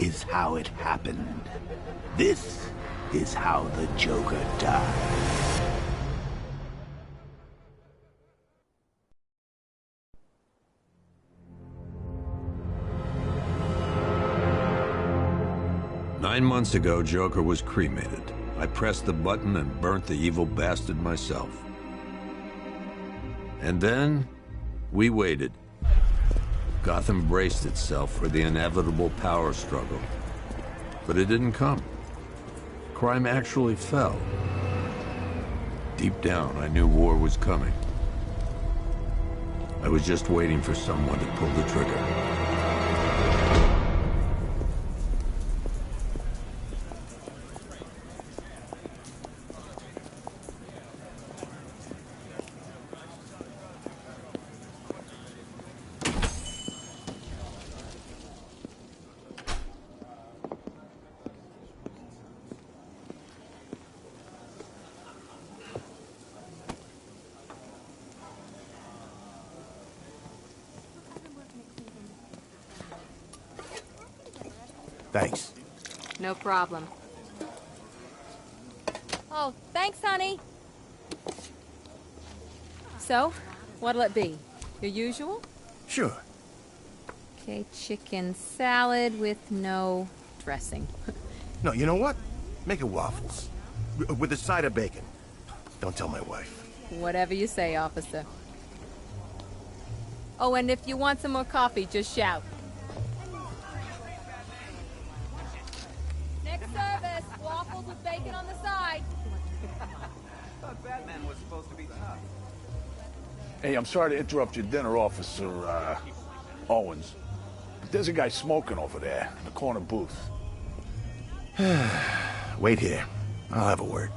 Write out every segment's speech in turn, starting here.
is how it happened. This is how the Joker died. Nine months ago, Joker was cremated. I pressed the button and burnt the evil bastard myself. And then, we waited. Gotham braced itself for the inevitable power struggle. But it didn't come. Crime actually fell. Deep down, I knew war was coming. I was just waiting for someone to pull the trigger. Thanks. No problem. Oh, thanks, honey. So, what'll it be? Your usual? Sure. Okay, chicken salad with no dressing. No, you know what? Make it waffles. With a side of bacon. Don't tell my wife. Whatever you say, officer. Oh, and if you want some more coffee, just shout. Next service, waffles with bacon on the side. Thought Batman was supposed to be tough. Hey, I'm sorry to interrupt your dinner, Officer, Owens. But there's a guy smoking over there in the corner booth. Wait here. I'll have a word.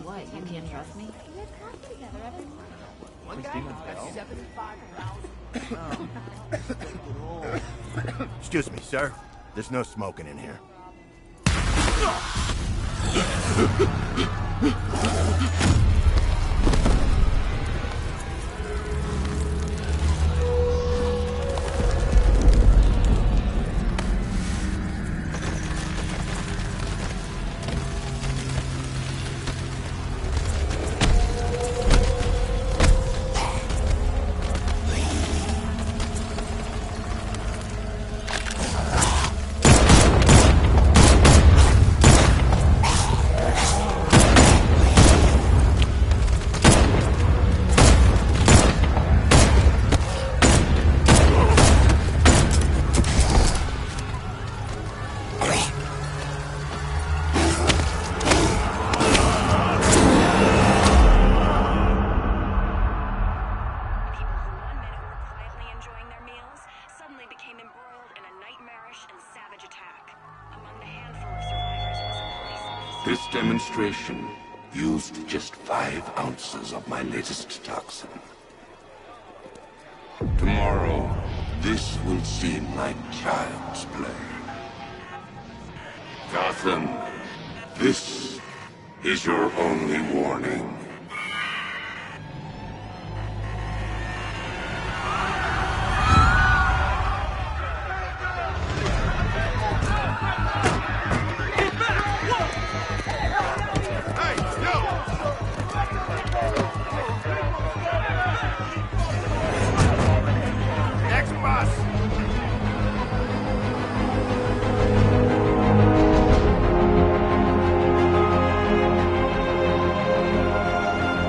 What, you can't trust me? Excuse me, sir. There's no smoking in here. This demonstration used just 5 ounces of my latest toxin. Tomorrow, this will seem like child's play. Gotham, this is your only warning.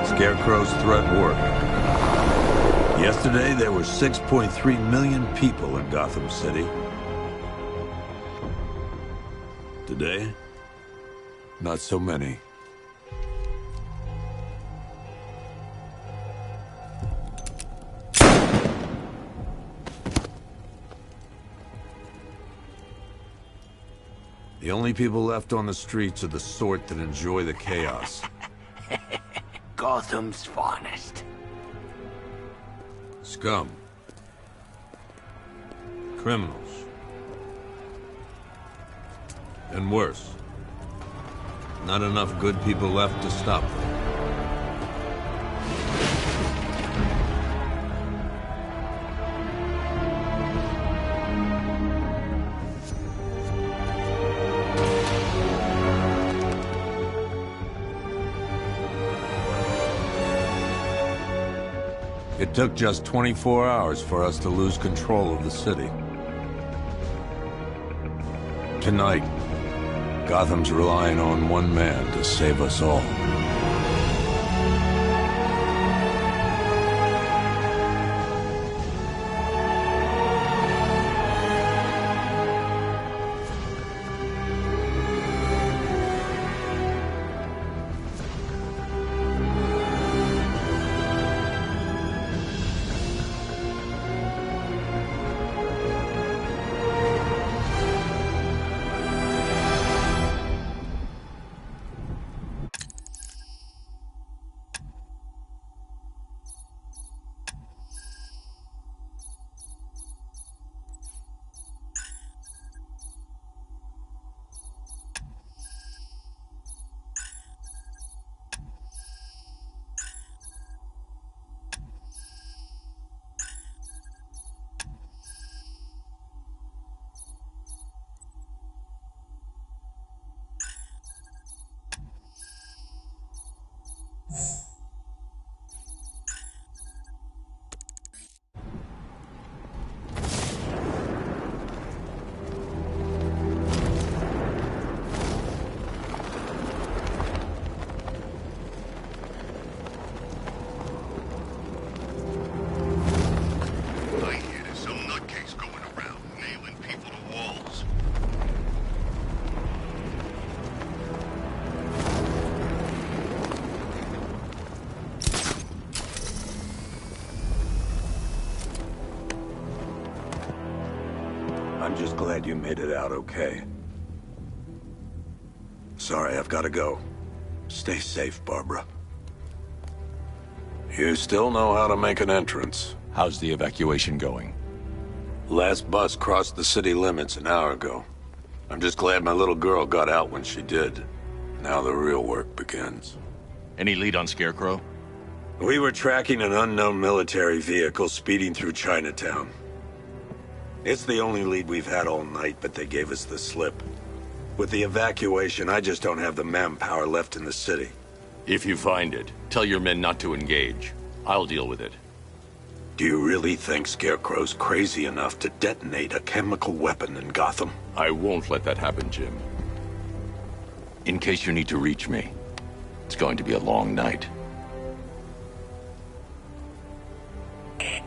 Scarecrow's threat worked. Yesterday, there were 6.3 million people in Gotham City. Today, not so many. The only people left on the streets are the sort that enjoy the chaos. Gotham's finest. Scum. Criminals. And worse. Not enough good people left to stop them. It took just 24 hours for us to lose control of the city. Tonight, Gotham's relying on one man to save us all. I'm just glad you made it out okay. Sorry, I've got to go. Stay safe, Barbara. You still know how to make an entrance. How's the evacuation going? Last bus crossed the city limits an hour ago. I'm just glad my little girl got out when she did. Now the real work begins. Any lead on Scarecrow? We were tracking an unknown military vehicle speeding through Chinatown. It's the only lead we've had all night, but they gave us the slip. With the evacuation, I just don't have the manpower left in the city. If you find it, tell your men not to engage. I'll deal with it. Do you really think Scarecrow's crazy enough to detonate a chemical weapon in Gotham? I won't let that happen, Jim. In case you need to reach me, it's going to be a long night.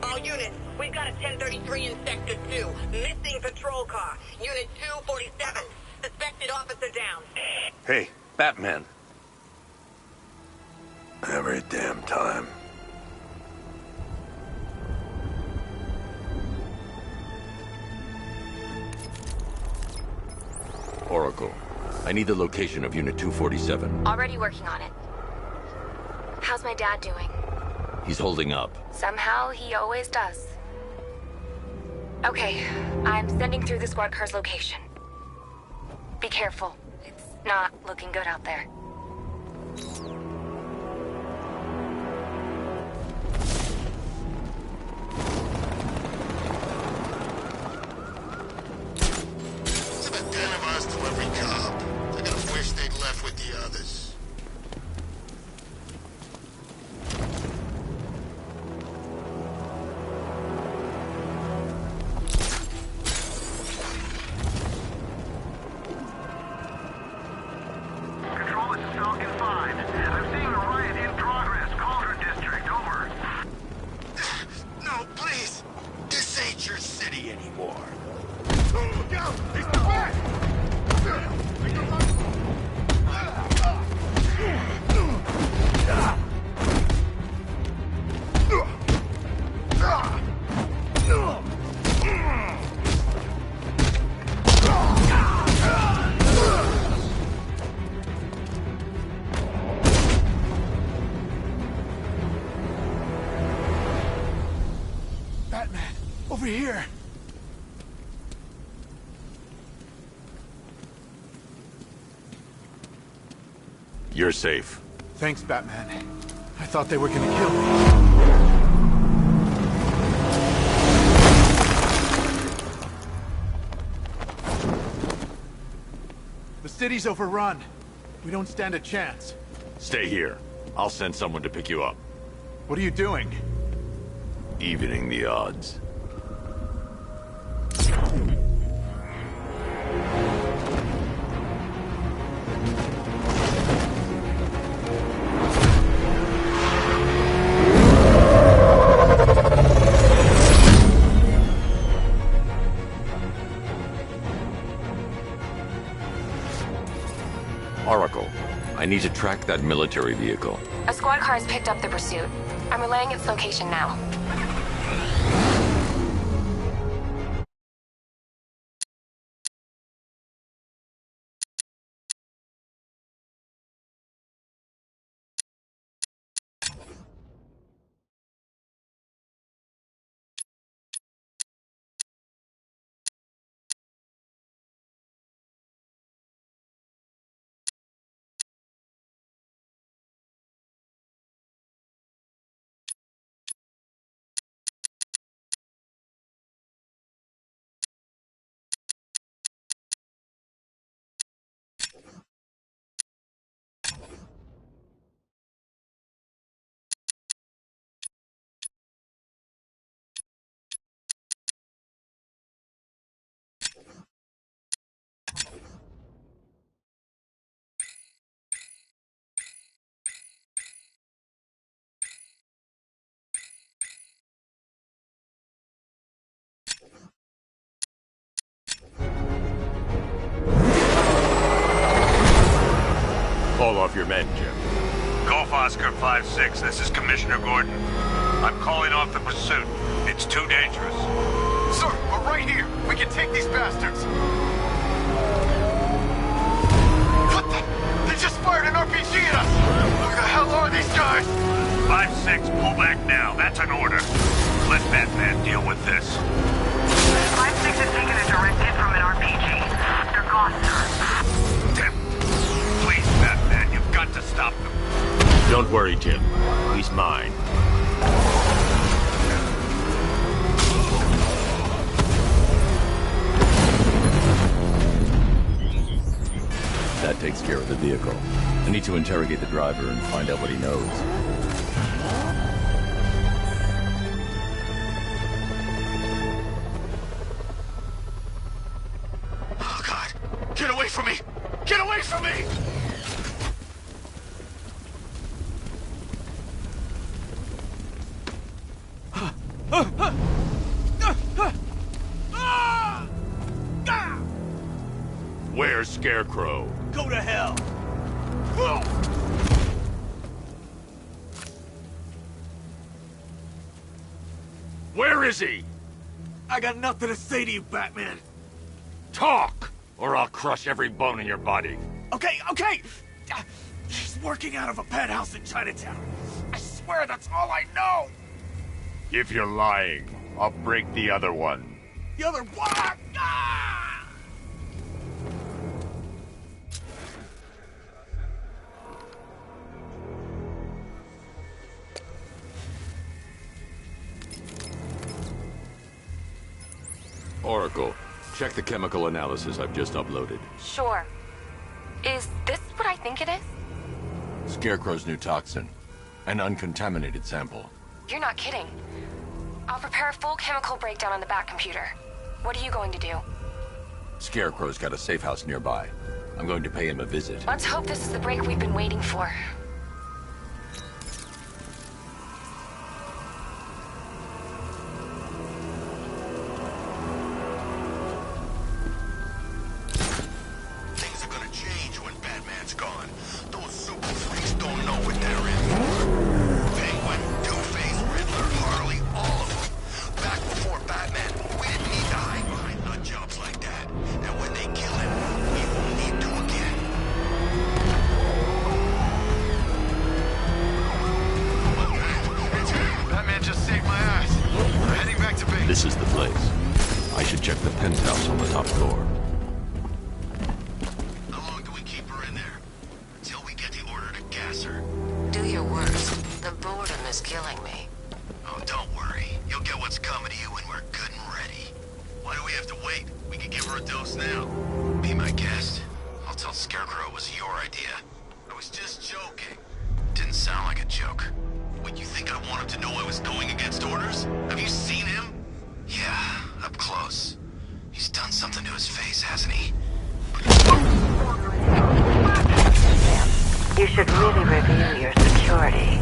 All units, we've got a 1033 in Sector 2. Missing patrol car. Unit 247. Suspected officer down. Hey, Batman. Every damn time. Oracle, I need the location of Unit 247. Already working on it. How's my dad doing? He's holding up. Somehow, he always does. Okay, I'm sending through the squad car's location. Be careful. It's not looking good out there. To the 10 of us to every cop. They're gonna wish they'd left with the others. Over here! You're safe. Thanks, Batman. I thought they were gonna kill me. The city's overrun. We don't stand a chance. Stay here. I'll send someone to pick you up. What are you doing? Evening the odds. Oracle, I need to track that military vehicle. A squad car has picked up the pursuit. I'm relaying its location now. Call off your men, Jim. Golf Oscar 5-6, this is Commissioner Gordon. I'm calling off the pursuit. It's too dangerous. Sir, we're right here. We can take these bastards. What the? They just fired an RPG at us. Who the hell are these guys? 5-6, pull back now. That's an order. Let Batman deal with this. 5-6 has taken a direct hit from an RPG. They're gone, sir. Damn. Please, Batman, you've got to stop them. Don't worry, Jim. He's mine. That takes care of the vehicle. I need to interrogate the driver and find out what he knows. Oh, God. Get away from me! Get away from me! Where's Scarecrow? Go to hell! Where is he? I got nothing to say to you, Batman. Talk, or I'll crush every bone in your body. Okay. She's working out of a penthouse in Chinatown. I swear that's all I know. If you're lying, I'll break the other one. The other one! Ah! Oracle, check the chemical analysis I've just uploaded. Sure. Is this what I think it is? Scarecrow's new toxin. An uncontaminated sample. You're not kidding. I'll prepare a full chemical breakdown on the back computer. What are you going to do? Scarecrow's got a safe house nearby. I'm going to pay him a visit. Let's hope this is the break we've been waiting for. Things are gonna change when Batman's gone. Those super freaks don't know what they're in for. Penguin, Two-Face, Riddler, Harley, all of them. Back before Batman, we didn't need to hide behind nutjobs like that. And when they kill him, we won't need to again. Batman just saved my ass. We're heading back to base. This is the place. I should check the penthouse on the top floor. How long do we keep her in there? Until we get the order to gas her. Do your worst. The boredom is killing me. Oh, don't worry. You'll get what's coming to you when we're good and ready. Why do we have to wait? We can give her a dose now. Be my guest. I'll tell Scarecrow it was your idea. I was just joking. Didn't sound like a joke. What, you think I want him to know I was going against orders? Have you seen him? Yeah, up close. He's done something to his face, hasn't he? You should really review your security.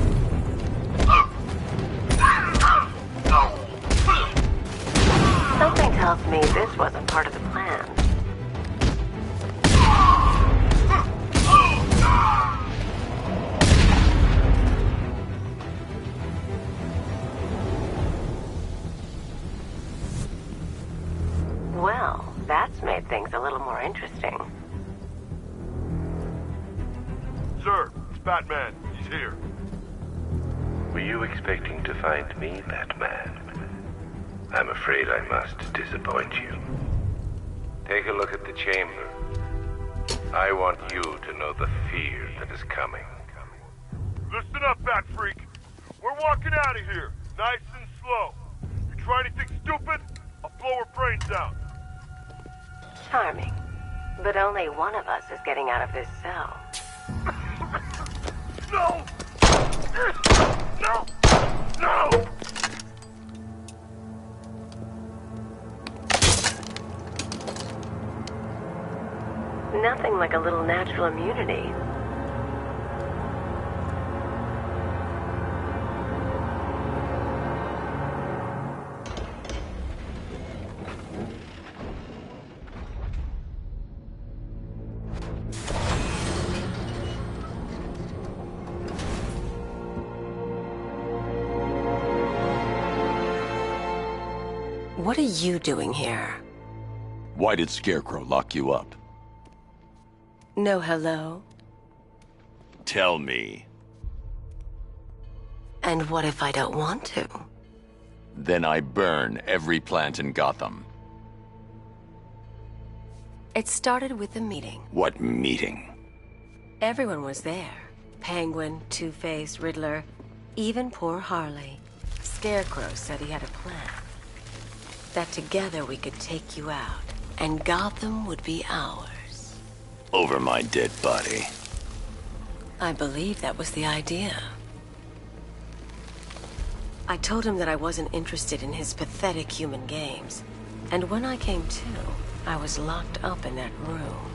Something tells me this wasn't part of the plan. Well, that's made things a little more interesting. Sir, it's Batman. He's here. Were you expecting to find me, Batman? I'm afraid I must disappoint you. Take a look at the chamber. I want you to know the fear that is coming. Listen up, Bat Freak. We're walking out of here, nice and slow. You try anything stupid, I'll blow her brains out. Charming. But only one of us is getting out of this cell. No! No! No! Nothing like a little natural immunity. What are you doing here? Why did Scarecrow lock you up? No hello? Tell me. And what if I don't want to? Then I burn every plant in Gotham. It started with a meeting. What meeting? Everyone was there. Penguin, Two-Face, Riddler, even poor Harley. Scarecrow said he had a plan. That together we could take you out, and Gotham would be ours. Over my dead body. I believe that was the idea. I told him that I wasn't interested in his pathetic human games. And when I came to, I was locked up in that room.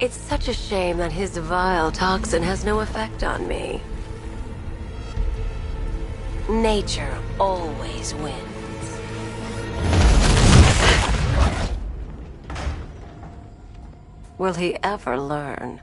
It's such a shame that his vile toxin has no effect on me. Nature always wins. Will he ever learn?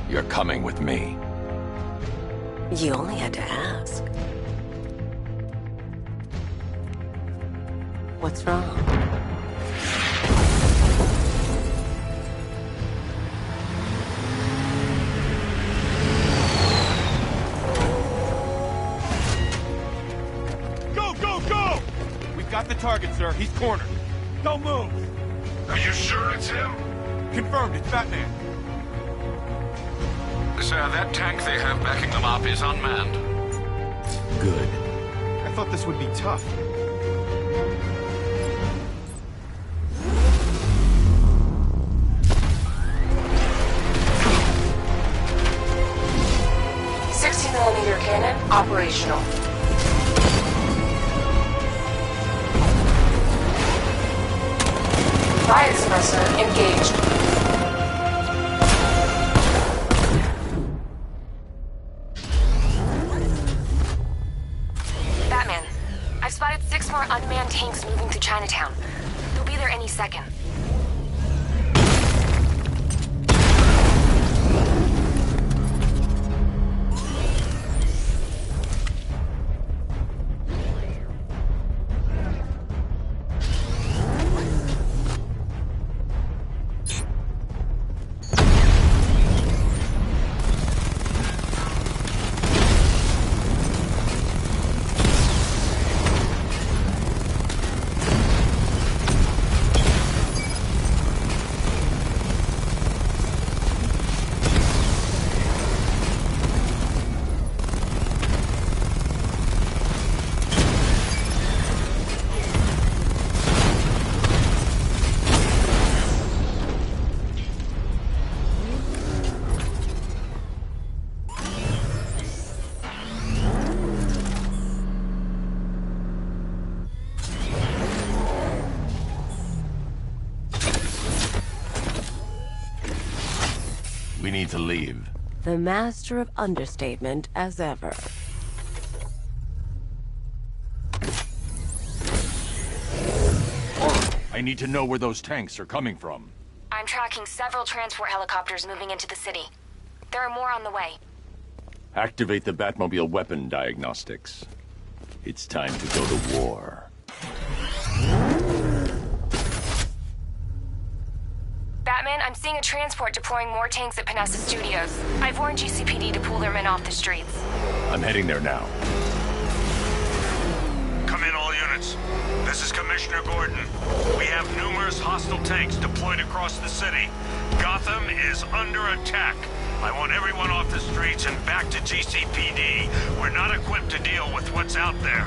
You're coming with me. You only had to ask. What's wrong? Got the target, sir. He's cornered. Don't move. Are you sure it's him? Confirmed. It's Batman. Sir, that tank they have backing them up is unmanned. Good. I thought this would be tough. .60mm cannon operational. Fire suppressor engaged. Batman, I've spotted 6 more unmanned tanks moving through Chinatown. They'll be there any second. We need to leave. The master of understatement as ever. I need to know where those tanks are coming from. I'm tracking several transport helicopters moving into the city. There are more on the way. Activate the Batmobile weapon diagnostics. It's time to go to war. Batman, I'm seeing a transport deploying more tanks at Panessa Studios. I've warned GCPD to pull their men off the streets. I'm heading there now. Come in, all units. This is Commissioner Gordon. We have numerous hostile tanks deployed across the city. Gotham is under attack. I want everyone off the streets and back to GCPD. We're not equipped to deal with what's out there.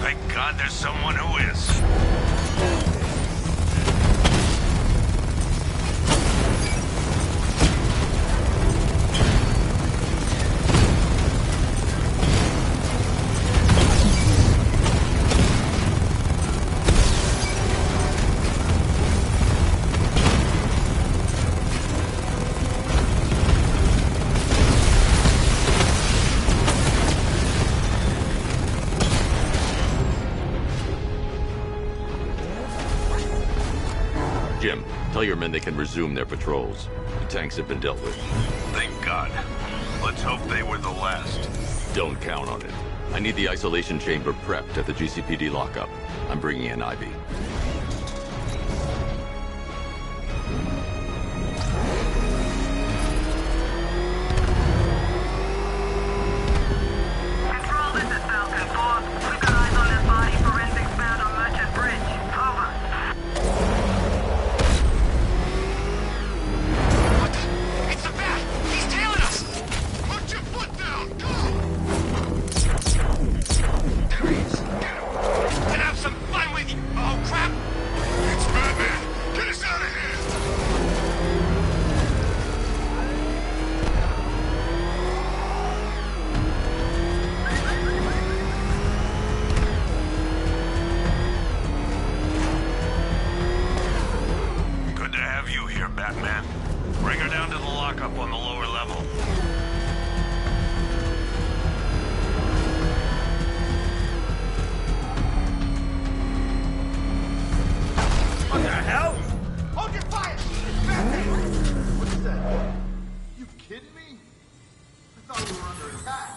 Thank God there's someone who is. Jim, tell your men they can resume their patrols. The tanks have been dealt with. Thank God. Let's hope they were the last. Don't count on it. I need the isolation chamber prepped at the GCPD lockup. I'm bringing in Ivy. Control, this is Falcon 4. We've got eyes on this body forensics found on Merchant Bridge. Over. It's the bat! He's tailing us! Put your foot down! Go! There he is! Get him! And have some fun with you! Oh, crap! It's Batman! Get us out of here! Good to have you here, Batman. Bring her down to the lockup on the lower level. What the hell? Hold your fire! It's Batman! What's that? You kidding me? I thought we were under attack.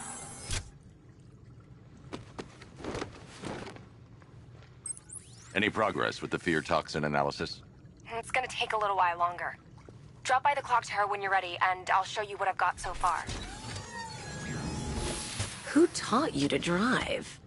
Any progress with the fear toxin analysis? It's gonna take a little while longer. Drop by the clock tower when you're ready, and I'll show you what I've got so far. Who taught you to drive?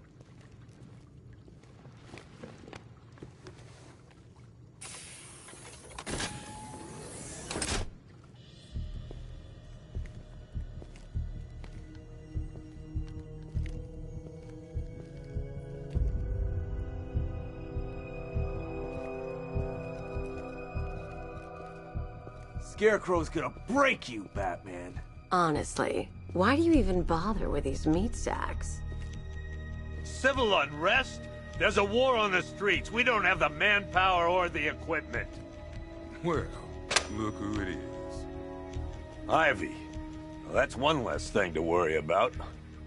Scarecrow's gonna break you, Batman. Honestly, why do you even bother with these meat sacks? Civil unrest? There's a war on the streets. We don't have the manpower or the equipment. Well, look who it is. Ivy. Well, that's one less thing to worry about.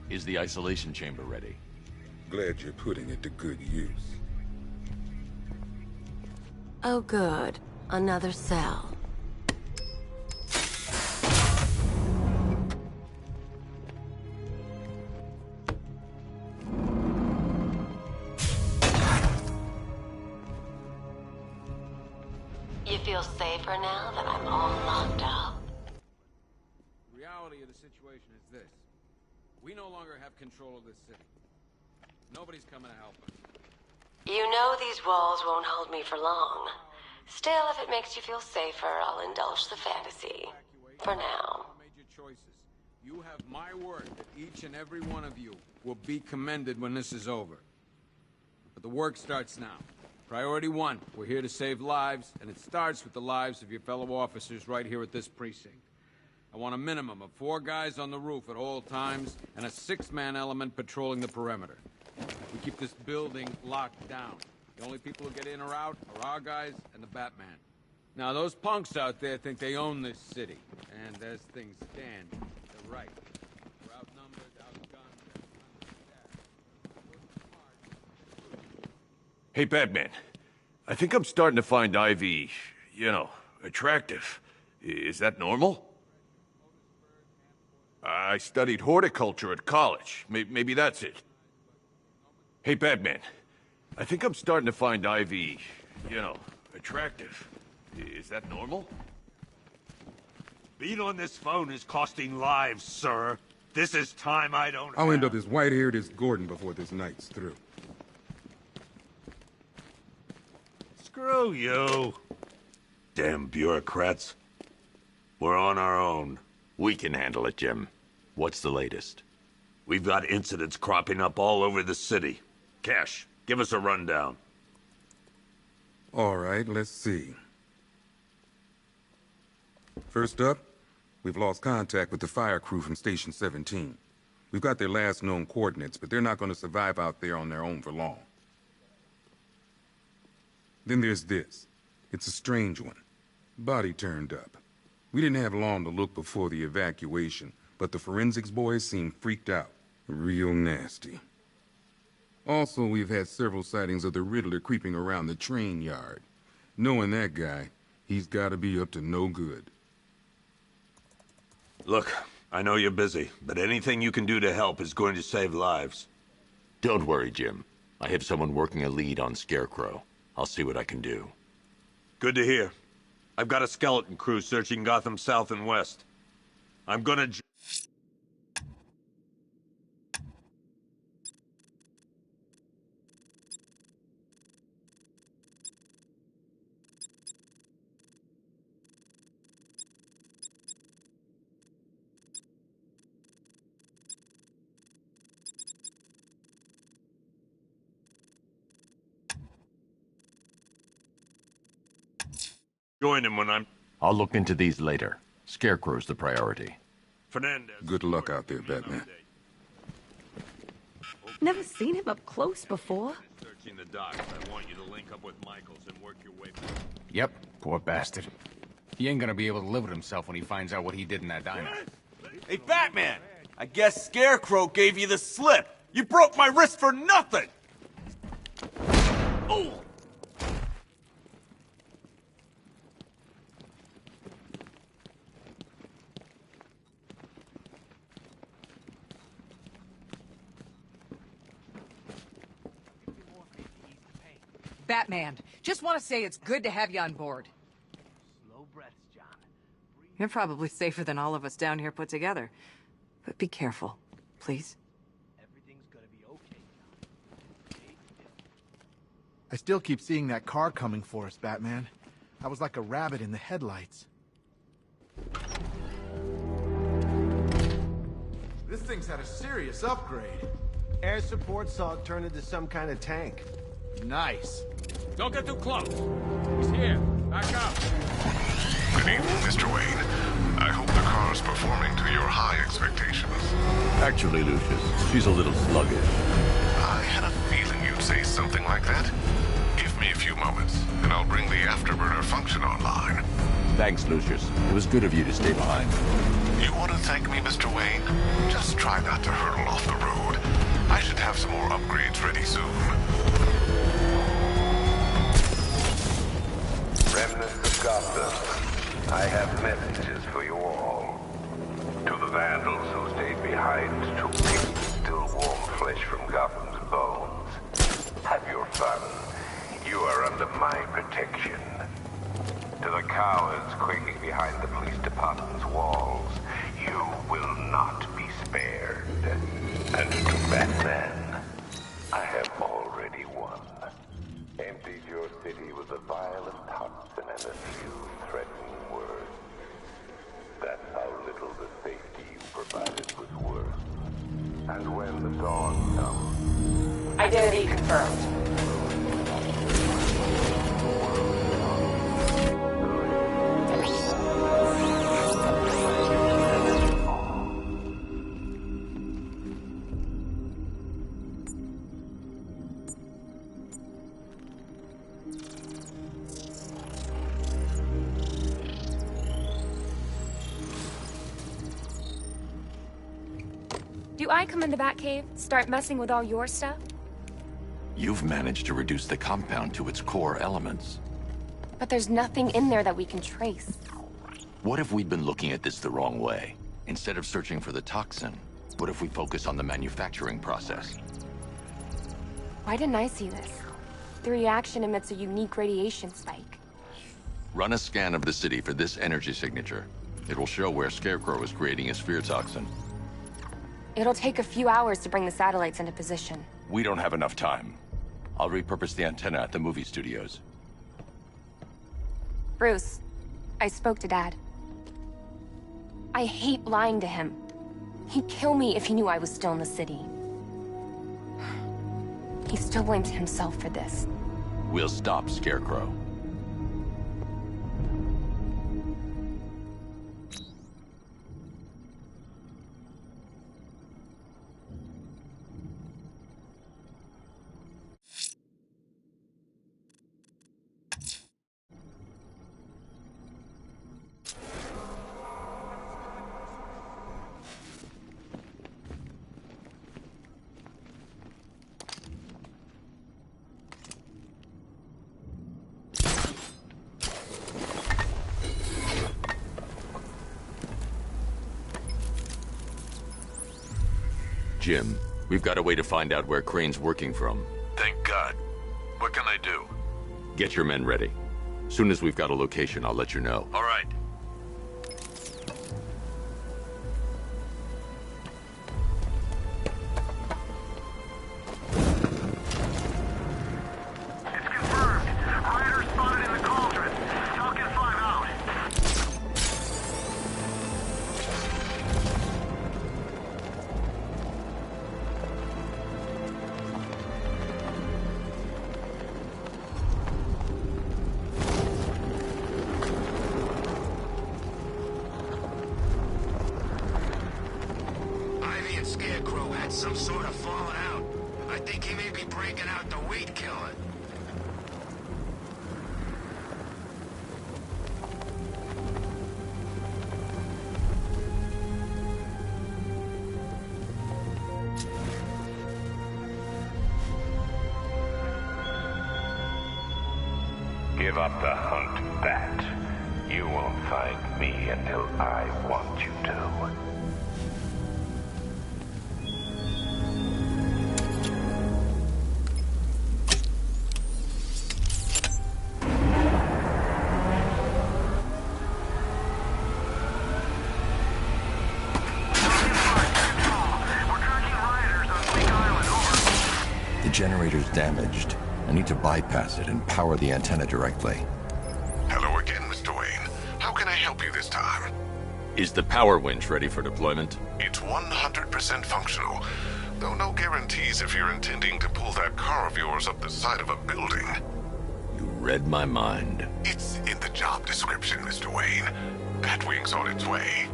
Is the isolation chamber ready? Glad you're putting it to good use. Oh good, another cell. You feel safer now that I'm all locked up? The reality of the situation is this. We no longer have control of this city. Nobody's coming to help us. You know these walls won't hold me for long. Still, if it makes you feel safer, I'll indulge the fantasy. For now. Made your choices. You have my word that each and every one of you will be commended when this is over. But the work starts now. Priority 1, we're here to save lives, and it starts with the lives of your fellow officers right here at this precinct. I want a minimum of 4 guys on the roof at all times, and a 6-man element patrolling the perimeter. We keep this building locked down. The only people who get in or out are our guys and the Batman. Now, those punks out there think they own this city. And as things stand, they're right. We're outnumbered, outgunned, and Hey, Batman. I think I'm starting to find Ivy, attractive. Is that normal? I studied horticulture at college. Maybe that's it. Hey, Batman. I think I'm starting to find Ivy, attractive. Is that normal? Being on this phone is costing lives, sir. This is time I don't I'll have. end up as white-haired as Gordon before this night's through. Screw you. Damn bureaucrats. We're on our own. We can handle it, Jim. What's the latest? We've got incidents cropping up all over the city. Cash, give us a rundown. All right, let's see. First up, we've lost contact with the fire crew from Station 17. We've got their last known coordinates, but they're not going to survive out there on their own for long. Then there's this. It's a strange one. Body turned up. We didn't have long to look before the evacuation, but the forensics boys seemed freaked out. Real nasty. Also, we've had several sightings of the Riddler creeping around the train yard. Knowing that guy, he's gotta be up to no good. Look, I know you're busy, but anything you can do to help is going to save lives. Don't worry, Jim. I have someone working a lead on Scarecrow. I'll see what I can do. Good to hear. I've got a skeleton crew searching Gotham South and West. I'm gonna... Join him when I'm... I'll look into these later. Scarecrow's the priority. Fernandez. Good luck out there, Batman. Never seen him up close before. Searching the docks. I want you to link up with Michaels and work your way back. Yep, poor bastard. He ain't gonna be able to live with himself when he finds out what he did in that diner. Hey, Batman! I guess Scarecrow gave you the slip. You broke my wrist for nothing! Oh! Batman, just want to say it's good to have you on board. Slow breaths, John. You're probably safer than all of us down here put together. But be careful, please. Everything's gonna be okay, John. I still keep seeing that car coming for us, Batman. I was like a rabbit in the headlights. This thing's had a serious upgrade. Air support saw it turn into some kind of tank. Nice. Don't get too close. He's here. Back up. Good evening, Mr. Wayne. I hope the car's performing to your high expectations. Actually, Lucius, she's a little sluggish. I had a feeling you'd say something like that. Give me a few moments, and I'll bring the afterburner function online. Thanks, Lucius. It was good of you to stay behind. You want to thank me, Mr. Wayne? Just try not to hurtle off the road. I should have some more upgrades ready soon. Remnants of Gotham, I have messages for you all. To the vandals who stayed behind to pick the still warm flesh from Gotham's bones. Have your fun. You are under my protection. To the cowards quaking behind the police department's walls, you will not be spared. And to Batman, I have already won. Emptied your city with a violent toxin and a few threatening words. That's how little the safety you provided was worth. And when the dawn comes... Identity confirmed. Do I come in the Batcave, start messing with all your stuff? You've managed to reduce the compound to its core elements. But there's nothing in there that we can trace. What if we'd been looking at this the wrong way? Instead of searching for the toxin, what if we focus on the manufacturing process? Why didn't I see this? The reaction emits a unique radiation spike. Run a scan of the city for this energy signature. It will show where Scarecrow is creating his fear toxin. It'll take a few hours to bring the satellites into position. We don't have enough time. I'll repurpose the antenna at the movie studios. Bruce, I spoke to Dad. I hate lying to him. He'd kill me if he knew I was still in the city. He still blames himself for this. We'll stop Scarecrow. Jim, we've got a way to find out where Crane's working from. Thank God. What can I do? Get your men ready. Soon as we've got a location, I'll let you know. All right. Scarecrow had some sort of falling out. I think he may be breaking out the weed killer. Give up the hunt, Bat. You won't find me until I want you to. The generator's damaged. I need to bypass it and power the antenna directly. Hello again, Mr. Wayne. How can I help you this time? Is the power winch ready for deployment? It's 100% functional, though no guarantees if you're intending to pull that car of yours up the side of a building. You read my mind. It's in the job description, Mr. Wayne. Batwing's on its way.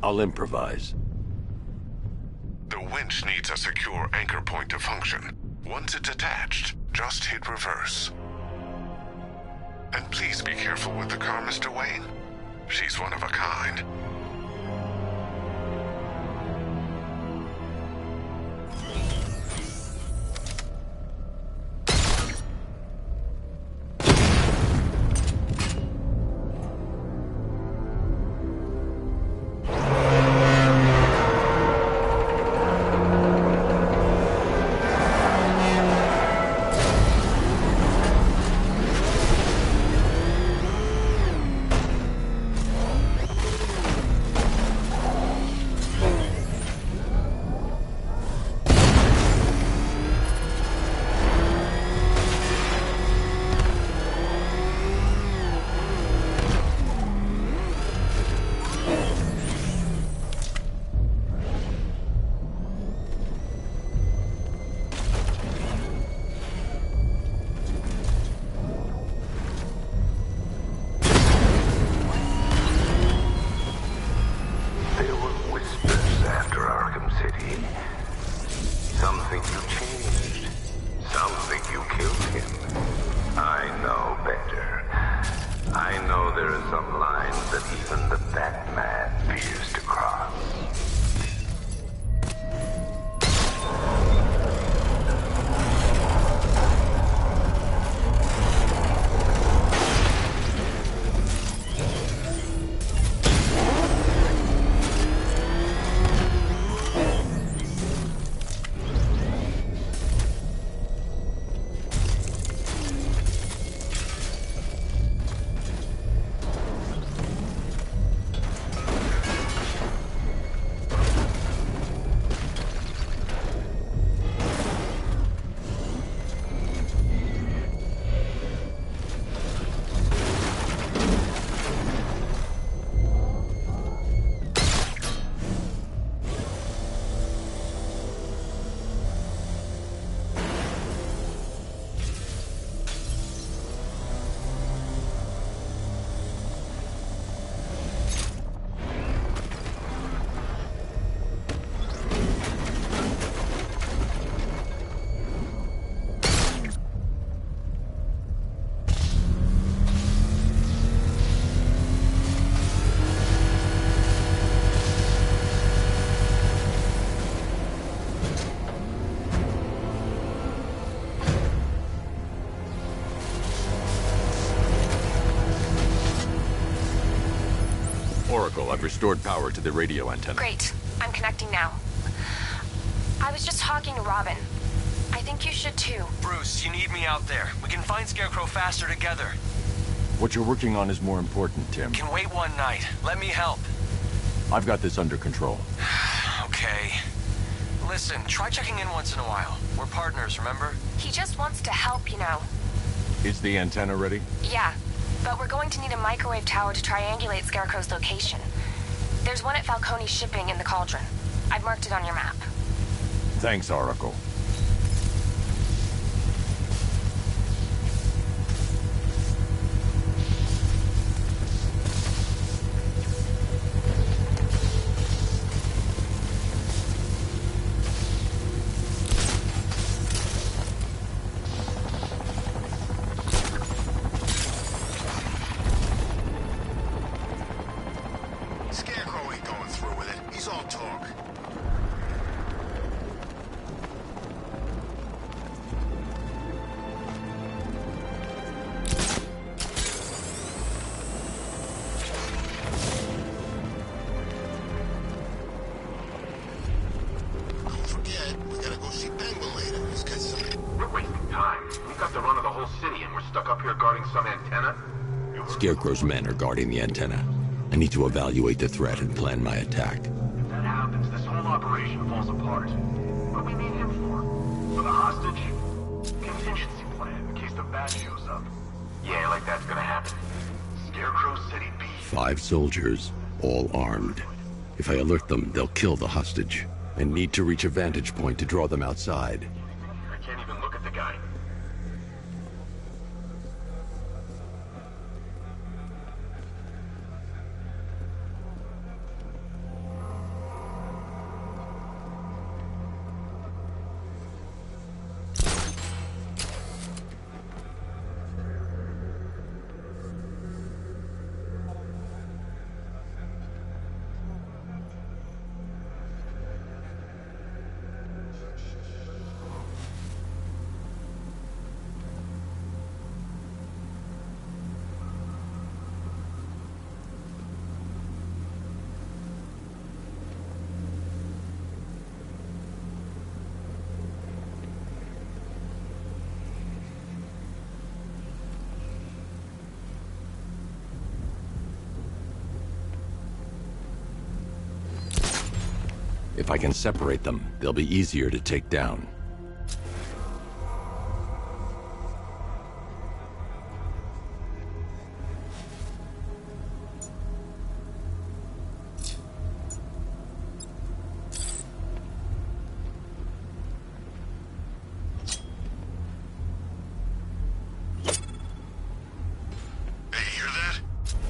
I'll improvise. The winch needs a secure anchor point to function. Once it's attached, just hit reverse. And please be careful with the car, Mr. Wayne. She's one of a kind. Oracle, I've restored power to the radio antenna. Great. I'm connecting now. I was just talking to Robin. I think you should too. Bruce, you need me out there. We can find Scarecrow faster together. What you're working on is more important, Tim. Can wait one night. Let me help. I've got this under control. Okay. Listen, try checking in once in a while. We're partners, remember? He just wants to help, you know. Is the antenna ready? Yeah, but we're going to need a microwave tower to triangulate Scarecrow's location. There's one at Falcone Shipping in the Cauldron. I've marked it on your map. Thanks, Oracle. Scarecrow ain't going through with it. He's all talk. Don't forget, we gotta go see Penguin later. He's got some... We're wasting time. We've got the run of the whole city, and we're stuck up here guarding some antenna. Scarecrow's men are guarding the antenna. I need to evaluate the threat and plan my attack. If that happens, this whole operation falls apart. What do we need him for? For the hostage? Contingency plan, in case the bat shows up. Yeah, like that's gonna happen. Scarecrow City B. 5 soldiers, all armed. If I alert them, they'll kill the hostage. I need to reach a vantage point to draw them outside. I can't even look at the guy. If I can separate them, they'll be easier to take down.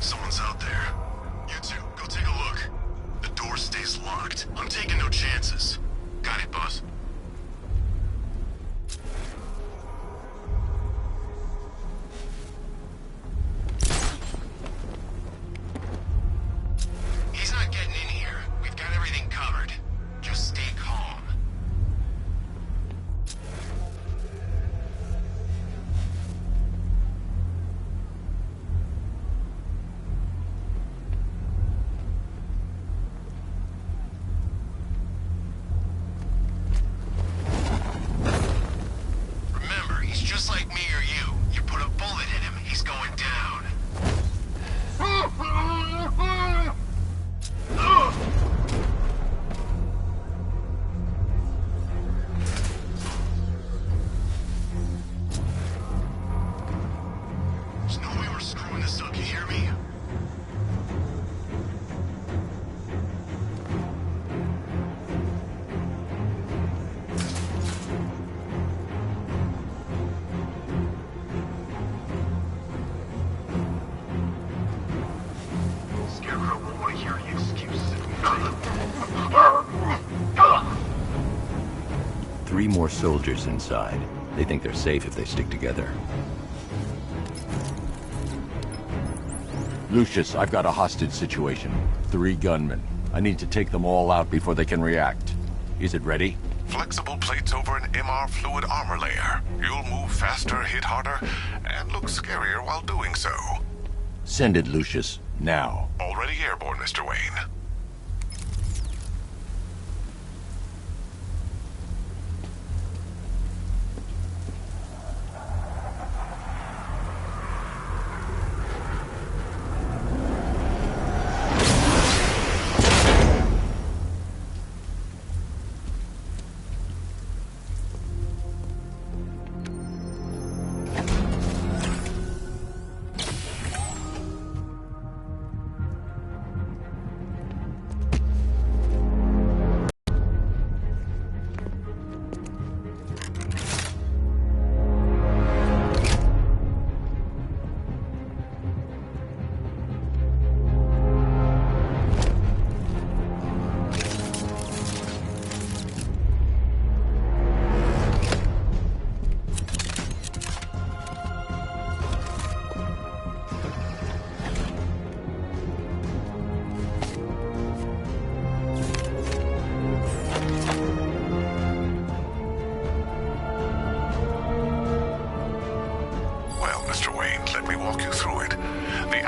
Someone's out there. You two, go take a look. The door stays locked. I'm taking no chances. Got it, boss. He's not getting in here. We've got everything covered. Just stay calm. Remember, he's just like me or you. You put a bullet in him, he's going down. There's no way we're screwing this up, you hear me? Scarecrow won't want to hear any excuses. 3 more soldiers inside. They think they're safe if they stick together. Lucius, I've got a hostage situation. 3 gunmen. I need to take them all out before they can react. Is it ready? Flexible plates over an MR fluid armor layer. You'll move faster, hit harder, and look scarier while doing so. Send it, Lucius. now. Already airborne, Mr. Wayne.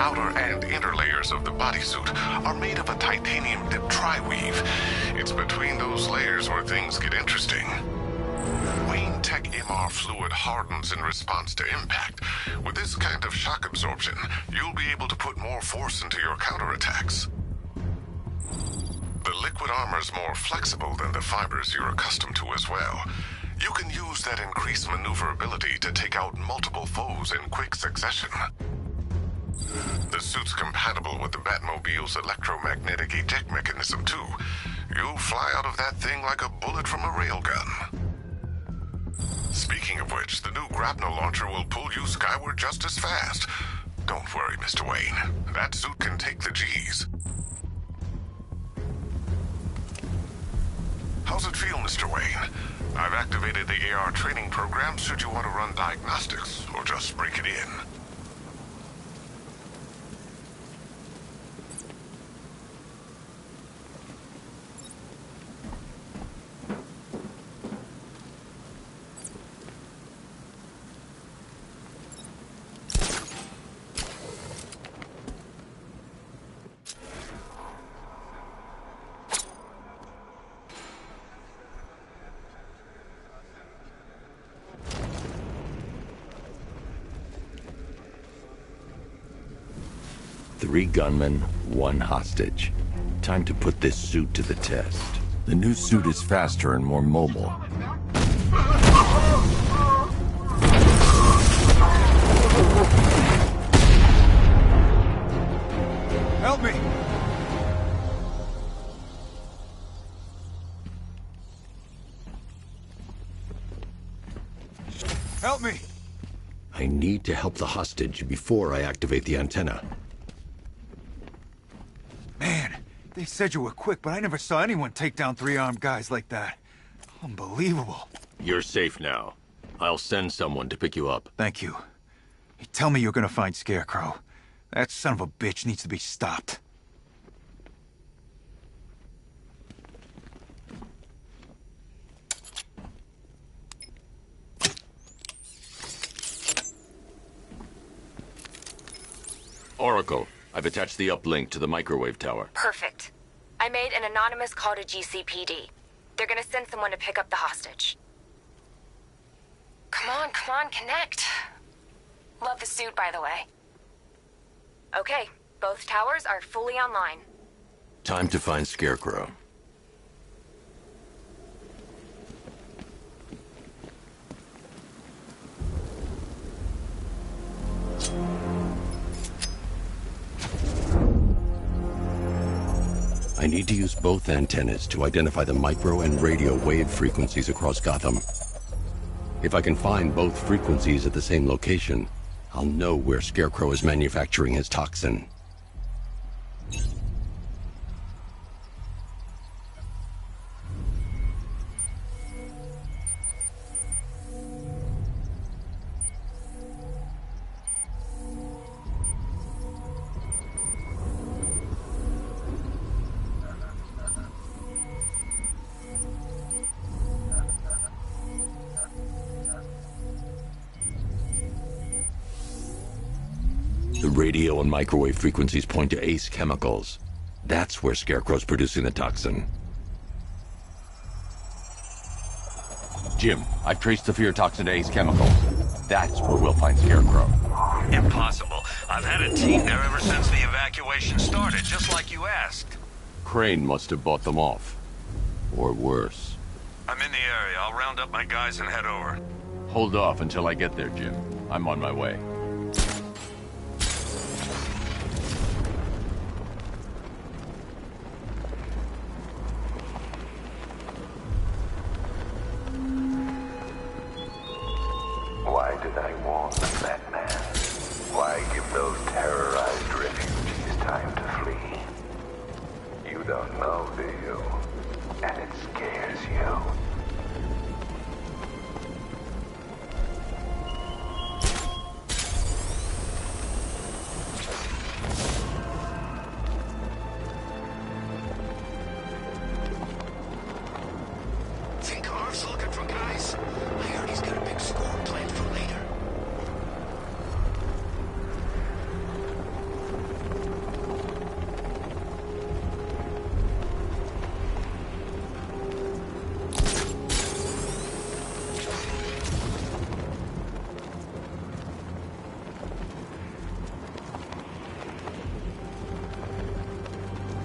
outer and inner layers of the bodysuit are made of a titanium-dipped tri-weave. It's between those layers where things get interesting. Wayne Tech MR fluid hardens in response to impact. With this kind of shock absorption, you'll be able to put more force into your counterattacks. The liquid armor's more flexible than the fibers you're accustomed to as well. You can use that increased maneuverability to take out multiple foes in quick succession. The suit's compatible with the Batmobile's electromagnetic eject mechanism, too. You'll fly out of that thing like a bullet from a railgun. Speaking of which, the new grapnel launcher will pull you skyward just as fast. Don't worry, Mr. Wayne. That suit can take the G's. How's it feel, Mr. Wayne? I've activated the AR training program should you want to run diagnostics, or just break it in. Three gunmen, one hostage. Time to put this suit to the test. The new suit is faster and more mobile. Help me! Help me! I need to help the hostage before I activate the antenna. Man, they said you were quick, but I never saw anyone take down three armed guys like that. Unbelievable. You're safe now. I'll send someone to pick you up. Thank you. You tell me you're gonna find Scarecrow. That son of a bitch needs to be stopped. Oracle, I've attached the uplink to the microwave tower. Perfect. I made an anonymous call to GCPD. They're gonna send someone to pick up the hostage. Come on, connect. Love the suit, by the way. Okay, both towers are fully online. Time to find Scarecrow. I need to use both antennas to identify the micro and radio wave frequencies across Gotham. If I can find both frequencies at the same location, I'll know where Scarecrow is manufacturing his toxin. The radio and microwave frequencies point to Ace Chemicals. That's where Scarecrow's producing the toxin. Jim, I've traced the fear toxin to Ace Chemicals. That's where we'll find Scarecrow. Impossible. I've had a team there ever since the evacuation started, just like you asked. Crane must have bought them off. Or worse. I'm in the area. I'll round up my guys and head over. Hold off until I get there, Jim. I'm on my way. Why did I warn the Batman? Why give those terrorized refugees time to flee? You don't know, do you? And it scares you. Think Arv's looking for guys? I heard he's got a big score planned for later.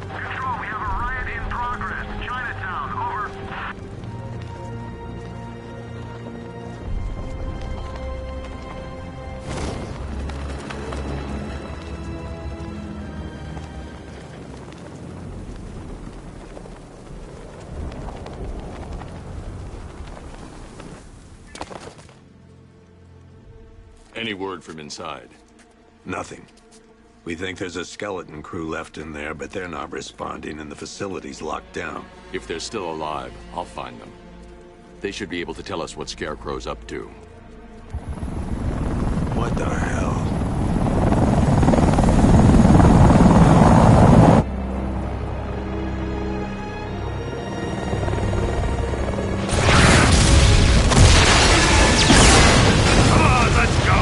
Control, we have a riot in progress. Chinatown, over. Any word from inside? Nothing. We think there's a skeleton crew left in there, but they're not responding and the facility's locked down. If they're still alive, I'll find them. They should be able to tell us what Scarecrow's up to. What the hell? Come on, let's go!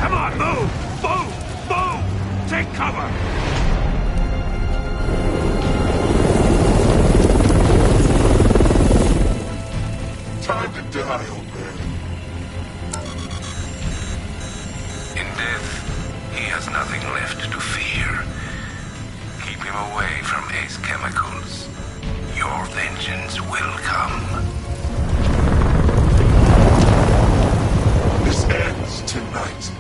Come on, move! Move! Move! Take cover! Time to die, old man. In death, he has nothing left to fear. Keep him away from Ace Chemicals. Your vengeance will come. This ends tonight.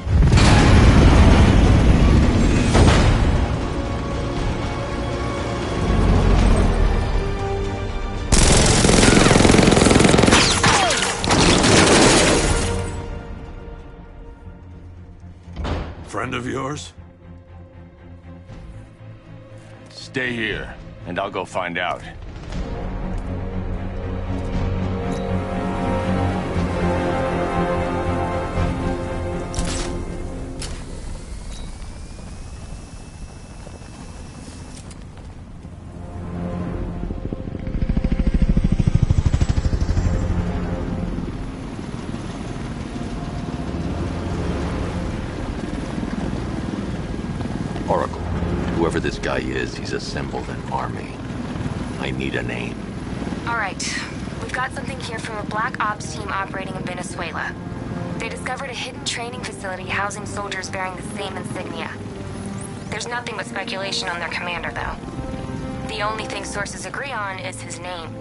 Friend of yours? Stay here, and I'll go find out. Oracle, whoever this guy is, he's assembled an army. I need a name. All right. We've got something here from a Black Ops team operating in Venezuela. They discovered a hidden training facility housing soldiers bearing the same insignia. There's nothing but speculation on their commander, though. The only thing sources agree on is his name.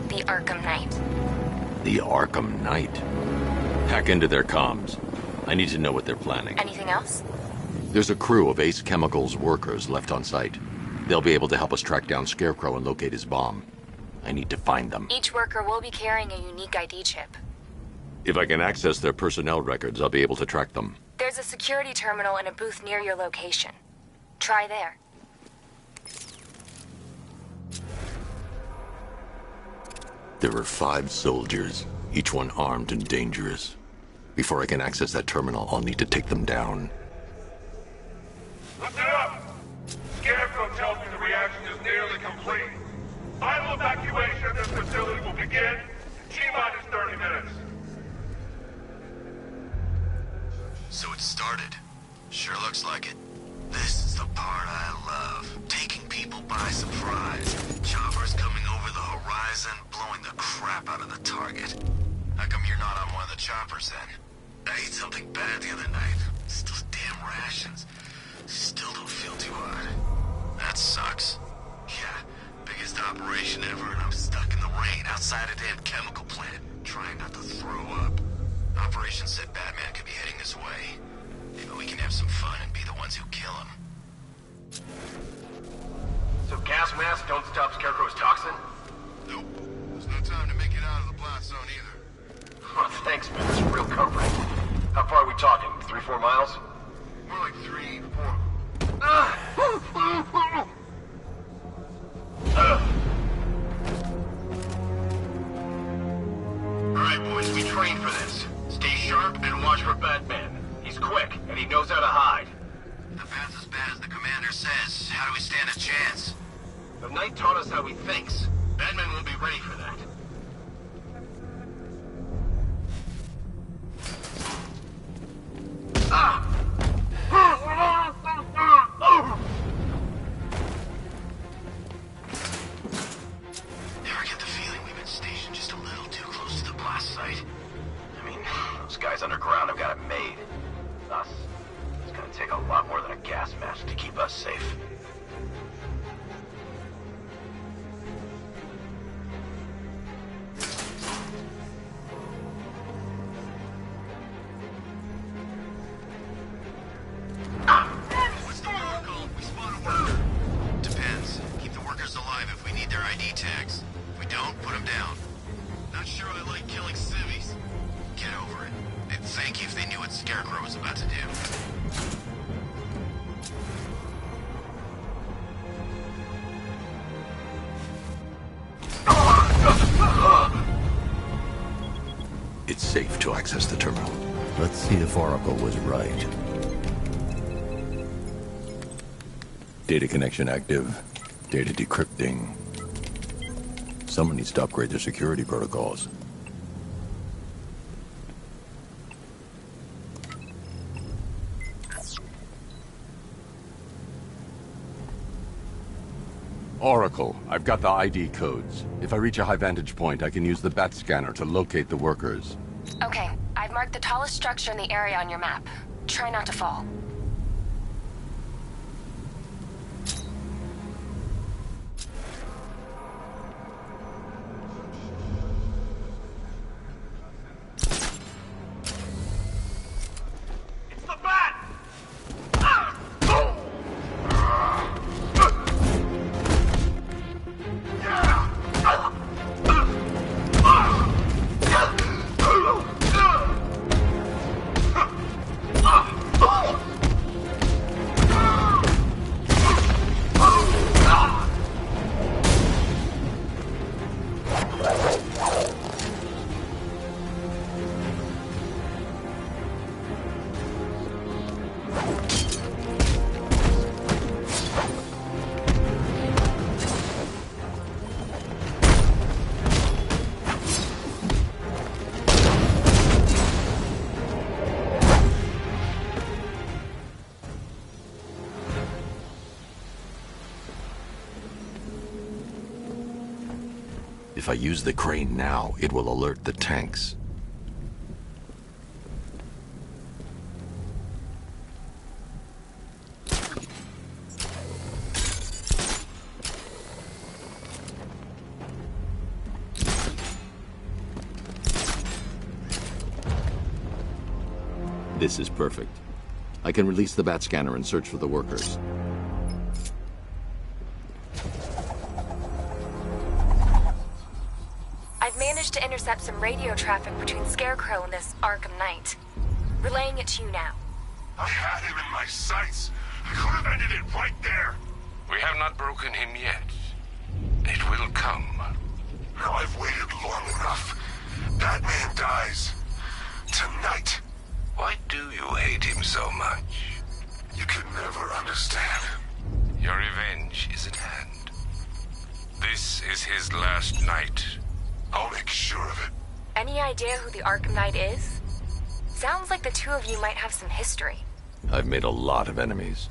The Arkham Knight. The Arkham Knight. Hack into their comms. I need to know what they're planning. Anything else? There's a crew of Ace Chemicals workers left on site. They'll be able to help us track down Scarecrow and locate his bomb. I need to find them. Each worker will be carrying a unique ID chip. If I can access their personnel records, I'll be able to track them. There's a security terminal in a booth near your location. Try there. There are 5 soldiers, each one armed and dangerous. Before I can access that terminal, I'll need to take them down. Listen up! Scarecrow tells me the reaction is nearly complete. Final evacuation of this facility will begin in T-minus 30 minutes. So it started. Sure looks like it. This is the part I love. Taking people by surprise. Choppers coming over the horizon, blowing the crap out of the target. How come you're not on one of the choppers then? I ate something bad the other night. It's those damn rations. Still don't feel too hot. That sucks. Yeah, biggest operation ever, and I'm stuck in the rain outside a damn chemical plant, trying not to throw up. Operations said Batman could be heading this way. Maybe we can have some fun and be the ones who kill him. So gas masks don't stop Scarecrow's toxin? Nope. There's no time to make it out of the blast zone either. Oh, thanks, man. That's real comforting. How far are we talking? 3-4 miles? More like 3-4. Alright, boys, we trained for this. Stay sharp and watch for Batman. He's quick, and he knows how to hide. If the path's as bad as the commander says, how do we stand a chance? The Knight taught us how he thinks. Batman will be ready for that. Never get the feeling we've been stationed just a little too close to the blast site. I mean, those guys underground have got it made. Us, it's gonna take a lot more than a gas mask to keep us safe. What's the war called? We spot a worker. Depends. Keep the workers alive if we need their ID tags. If we don't, put them down. Not sure I like killing civvies. Get over it. They'd thank you if they knew what Scarecrow was about to do. It's safe to access the terminal. Let's see if Oracle was right. Data connection active. Data decrypting. Someone needs to upgrade their security protocols. Oracle, I've got the ID codes. If I reach a high vantage point, I can use the bat scanner to locate the workers. Okay, I've marked the tallest structure in the area on your map. Try not to fall. It's the Bat! If I use the crane now, it will alert the tanks. This is perfect. I can release the bat scanner and search for the workers. I've managed to intercept some radio traffic between Scarecrow and this Arkham Knight. Relaying it to you now. I had him in my sights. I could have ended it right there. We have not broken him yet. It will come. Now I've waited long enough. Batman dies. Tonight. Why do you hate him so much? You can never understand. Your revenge is at hand. This is his last night. I'll make sure of it. Any idea who the Arkham Knight is? Sounds like the two of you might have some history. I've made a lot of enemies.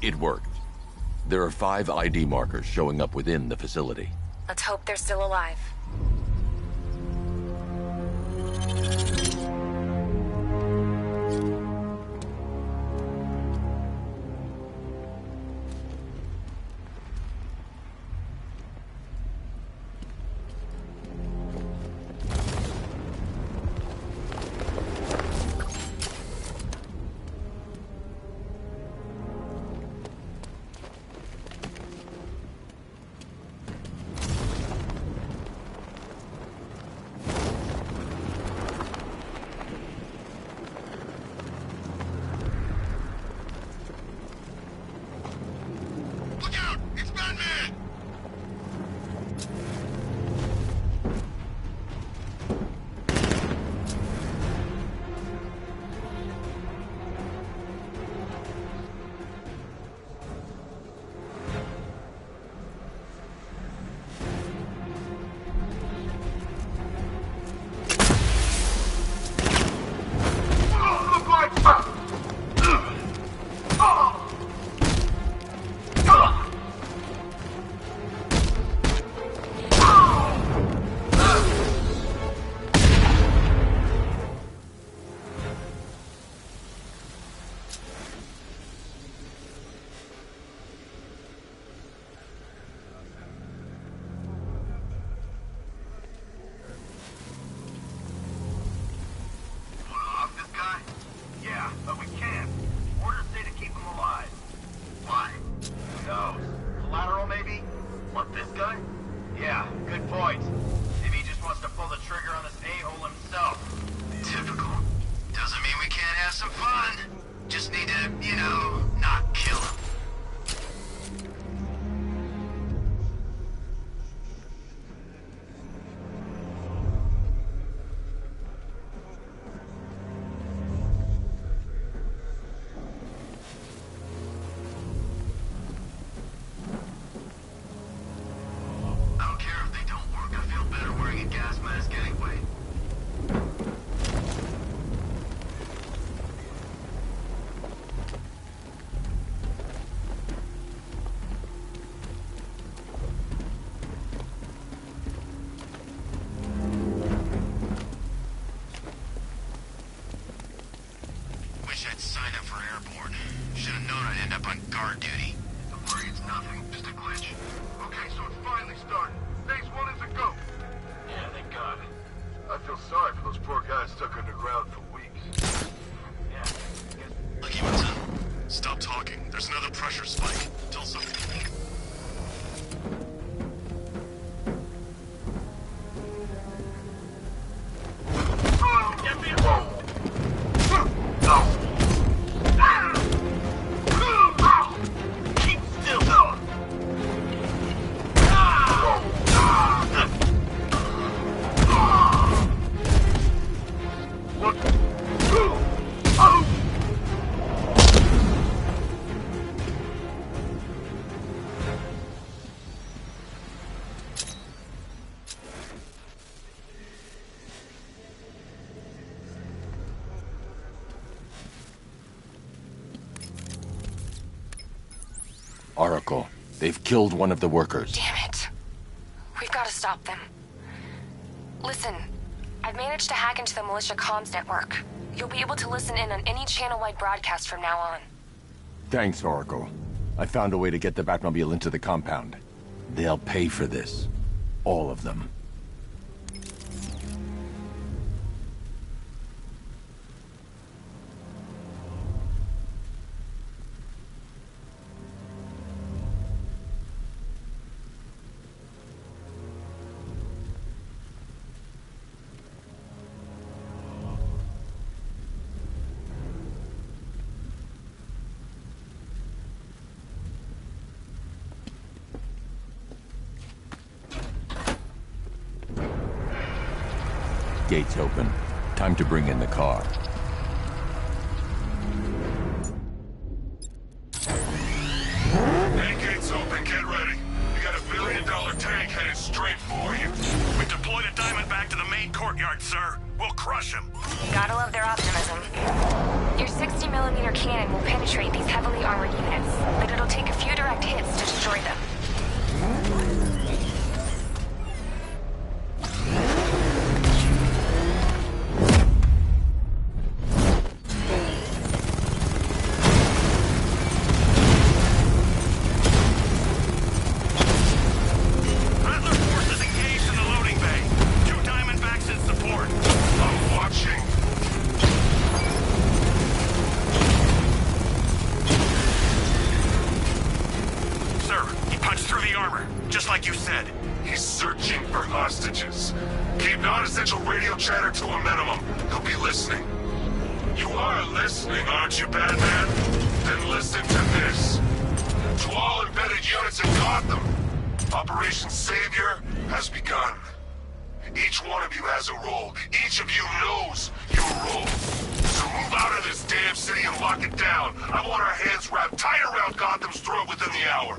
It worked. There are 5 ID markers showing up within the facility. Let's hope they're still alive. Oracle, they've killed one of the workers. Damn it. We've got to stop them. Listen, I've managed to hack into the militia comms network. You'll be able to listen in on any channel-wide broadcast from now on. Thanks, Oracle. I found a way to get the Batmobile into the compound. They'll pay for this. All of them. Gates open. Time to bring in the car. you. We've deployed a Diamondback to the main courtyard, sir. We'll crush him. Gotta love their optimism. Your 60mm cannon will penetrate these heavily armored units, but it'll take a few direct hits to destroy them. Operation Savior has begun. Each one of you has a role. Each of you knows your role. So move out of this damn city and lock it down. I want our hands wrapped tight around Gotham's throat within the hour.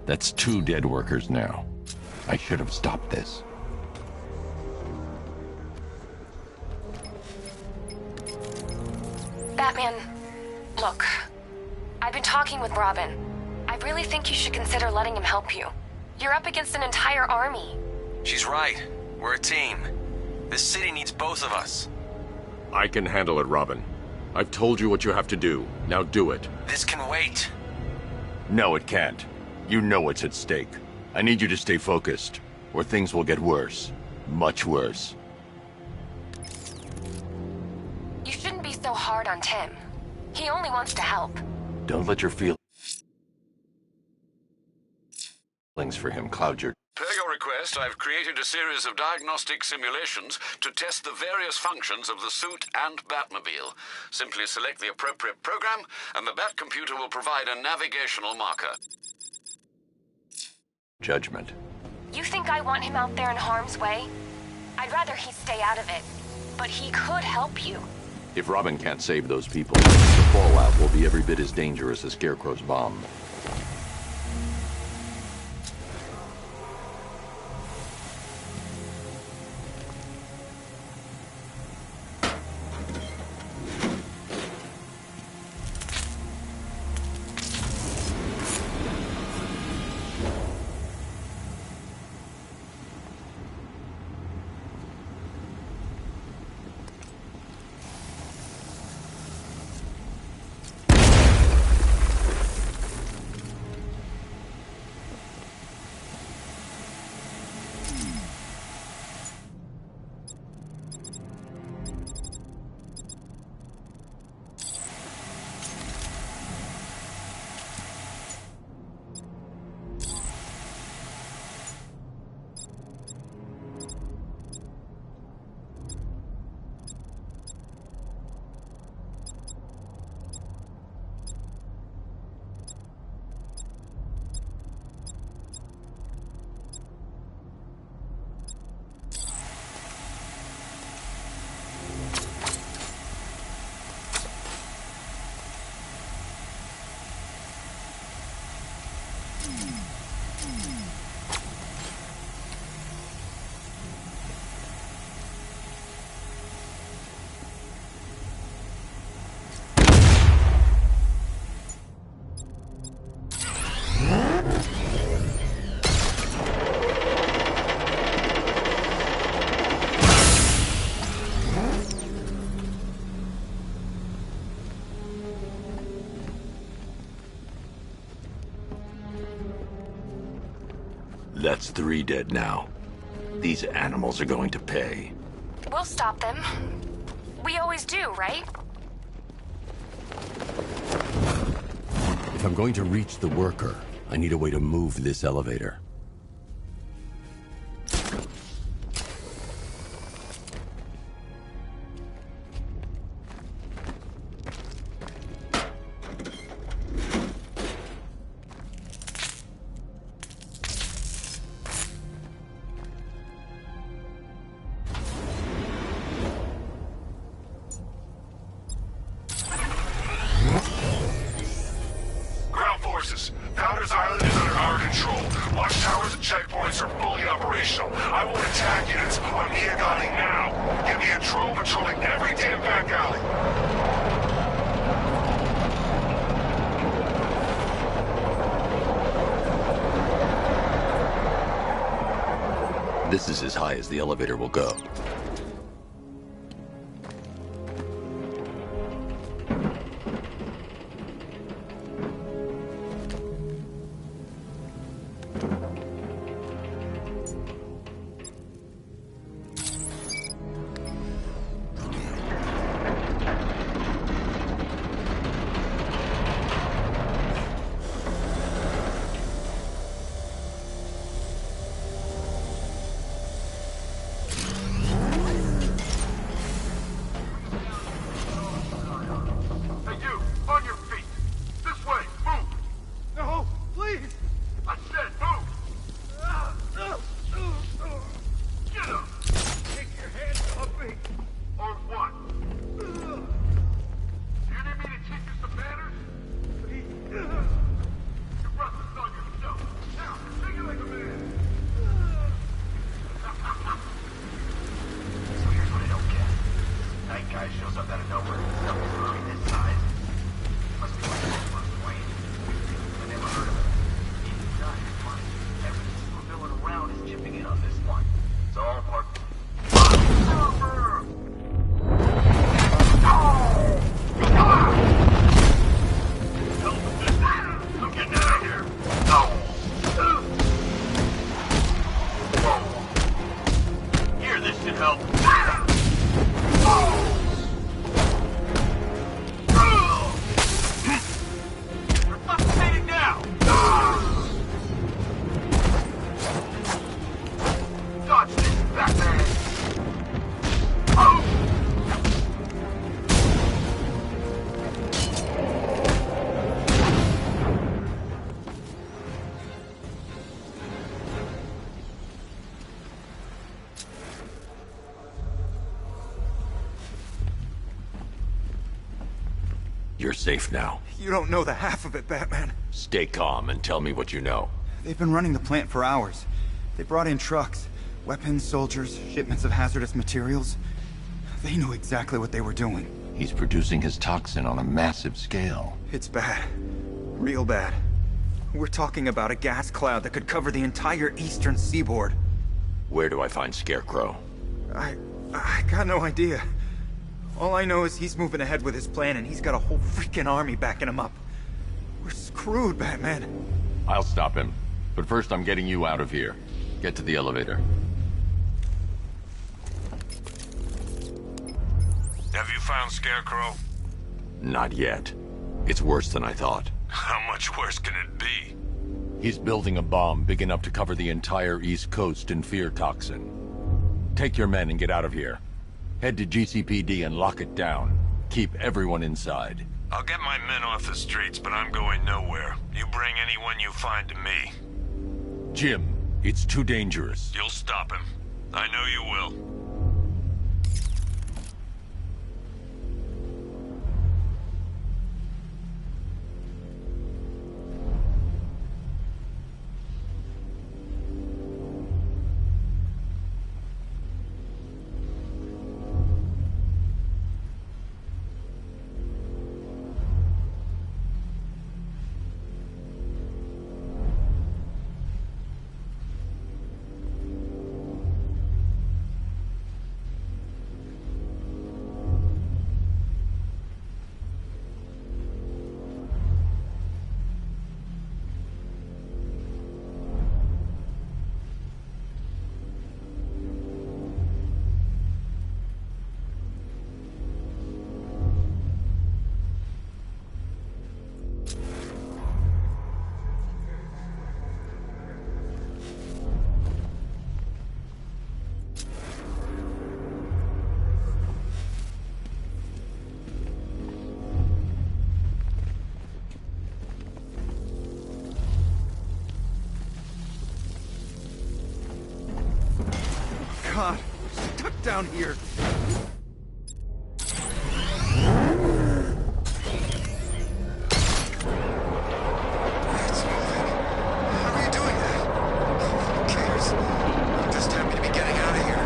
That's 2 dead workers now. I should have stopped this. Batman, look. I've been talking with Robin. I really think you should consider letting him help you. You're up against an entire army. She's right. We're a team. This city needs both of us. I can handle it, Robin. I've told you what you have to do. Now do it. This can wait. No, it can't. You know what's at stake. I need you to stay focused, or things will get worse. Much worse. You shouldn't be so hard on Tim. He only wants to help. Don't let your feelings for him cloud your... Per your request, I've created a series of diagnostic simulations to test the various functions of the suit and Batmobile. Simply select the appropriate program, and the Bat computer will provide a navigational marker. Judgment. You think I want him out there in harm's way? I'd rather he stay out of it. But he could help you. If Robin can't save those people, the fallout will be every bit as dangerous as Scarecrow's bomb. That's 3 dead now. These animals are going to pay. We'll stop them. We always do, right? If I'm going to reach the worker, I need a way to move this elevator. Powder's Island is under our control. Watchtowers and checkpoints are fully operational. I will attack units on Miagani now. Get me a drone patrolling every damn back alley. This is as high as the elevator will go. You're safe now. You don't know the half of it, Batman. Stay calm and tell me what you know. They've been running the plant for hours. They brought in trucks, weapons, soldiers, shipments of hazardous materials. They knew exactly what they were doing. He's producing his toxin on a massive scale. It's bad. Real bad. We're talking about a gas cloud that could cover the entire eastern seaboard. Where do I find Scarecrow? I got no idea. All I know is he's moving ahead with his plan and he's got a whole freaking army backing him up. We're screwed, Batman. I'll stop him. But first I'm getting you out of here. Get to the elevator. Have you found Scarecrow? Not yet. It's worse than I thought. How much worse can it be? He's building a bomb big enough to cover the entire East Coast in fear toxin. Take your men and get out of here. Head to GCPD and lock it down. Keep everyone inside. I'll get my men off the streets, but I'm going nowhere. You bring anyone you find to me. Jim, it's too dangerous. You'll stop him. I know you will. God, we're stuck down here. How are you doing that? Who cares? I'm just happy to be getting out of here.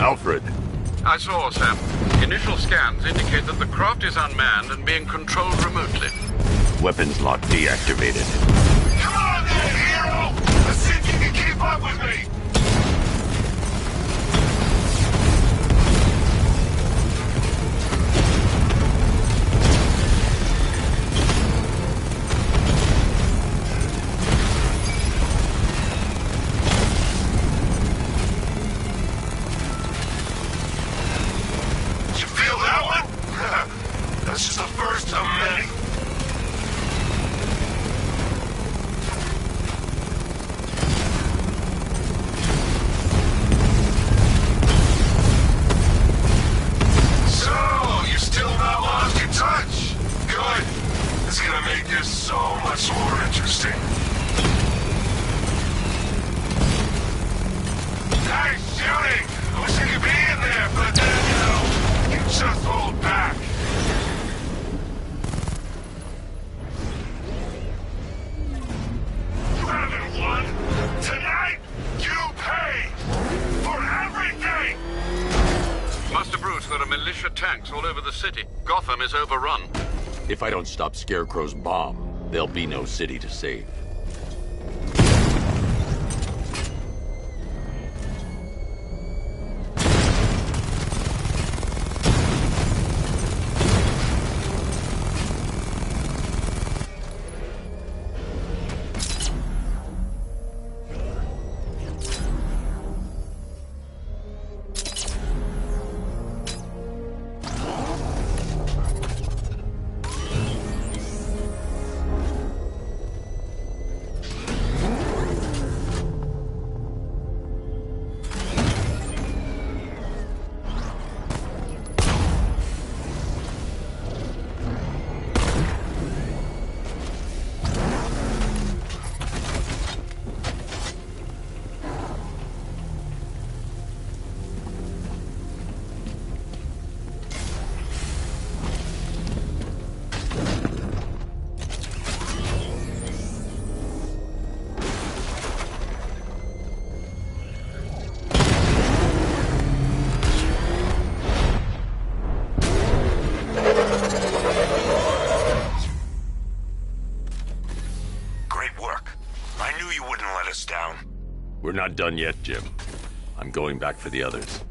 Alfred. I saw, Sam. Initial scans indicate that the craft is unmanned and being controlled remotely. Weapons lock deactivated. Come on then, hero! Let's see if you can keep up with me! You feel that one? That's just the first of many. So, you still not lost your touch? Good. It's gonna make this so much more interesting. Nice shooting! I wish I could be in there, but you just hold back. You haven't won. Tonight, you pay for everything! Master Bruce, there are militia tanks all over the city. Gotham is overrun. If I don't stop Scarecrow's bomb, there'll be no city to save. not done yet, Jim. I'm going back for the others.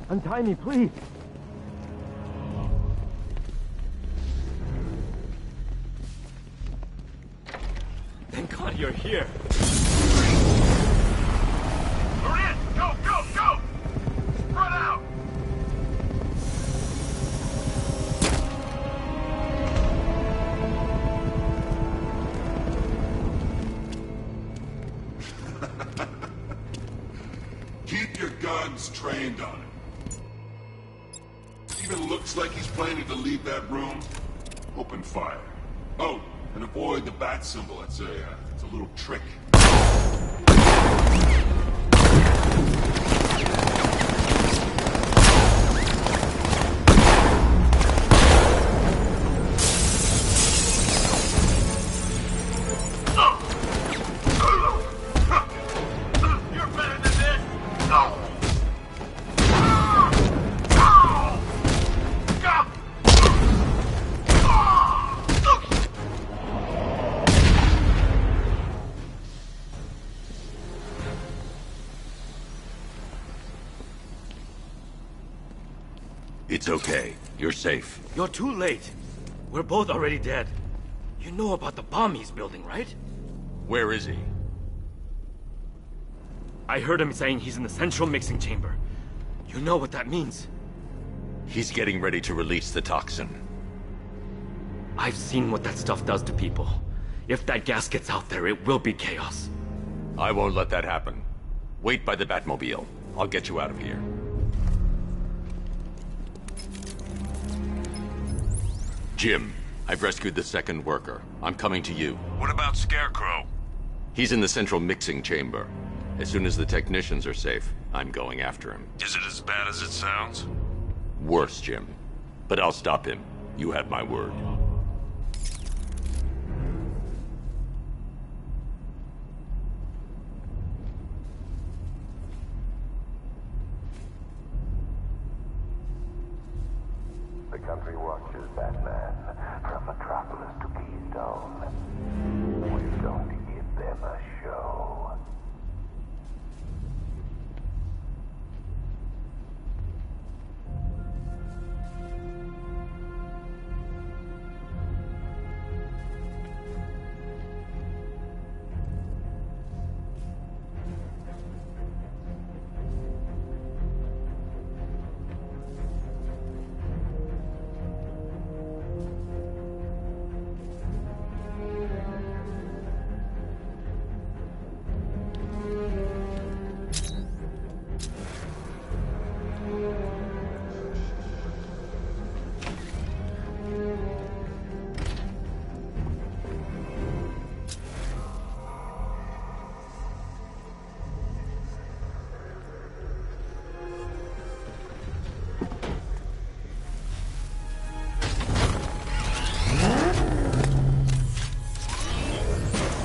Untie me, please. Thank God you're here. Marin, go, go, go! Spread out! Keep your guns trained on it. Even looks like he's planning to leave that room. Open fire. Oh, and avoid the bat symbol. It's a little trick. You're better than this! No! It's okay. You're safe. You're too late. We're both already dead. You know about the bomb he's building, right? Where is he? I heard him saying he's in the central mixing chamber. You know what that means. He's getting ready to release the toxin. I've seen what that stuff does to people. If that gas gets out there, it will be chaos. I won't let that happen. Wait by the Batmobile. I'll get you out of here. Jim, I've rescued the second worker. I'm coming to you. What about Scarecrow? He's in the central mixing chamber. As soon as the technicians are safe, I'm going after him. Is it as bad as it sounds? Worse, Jim. But I'll stop him. You have my word. The country watches, Batman, from Metropolis to Keystone. We're going to give them a show.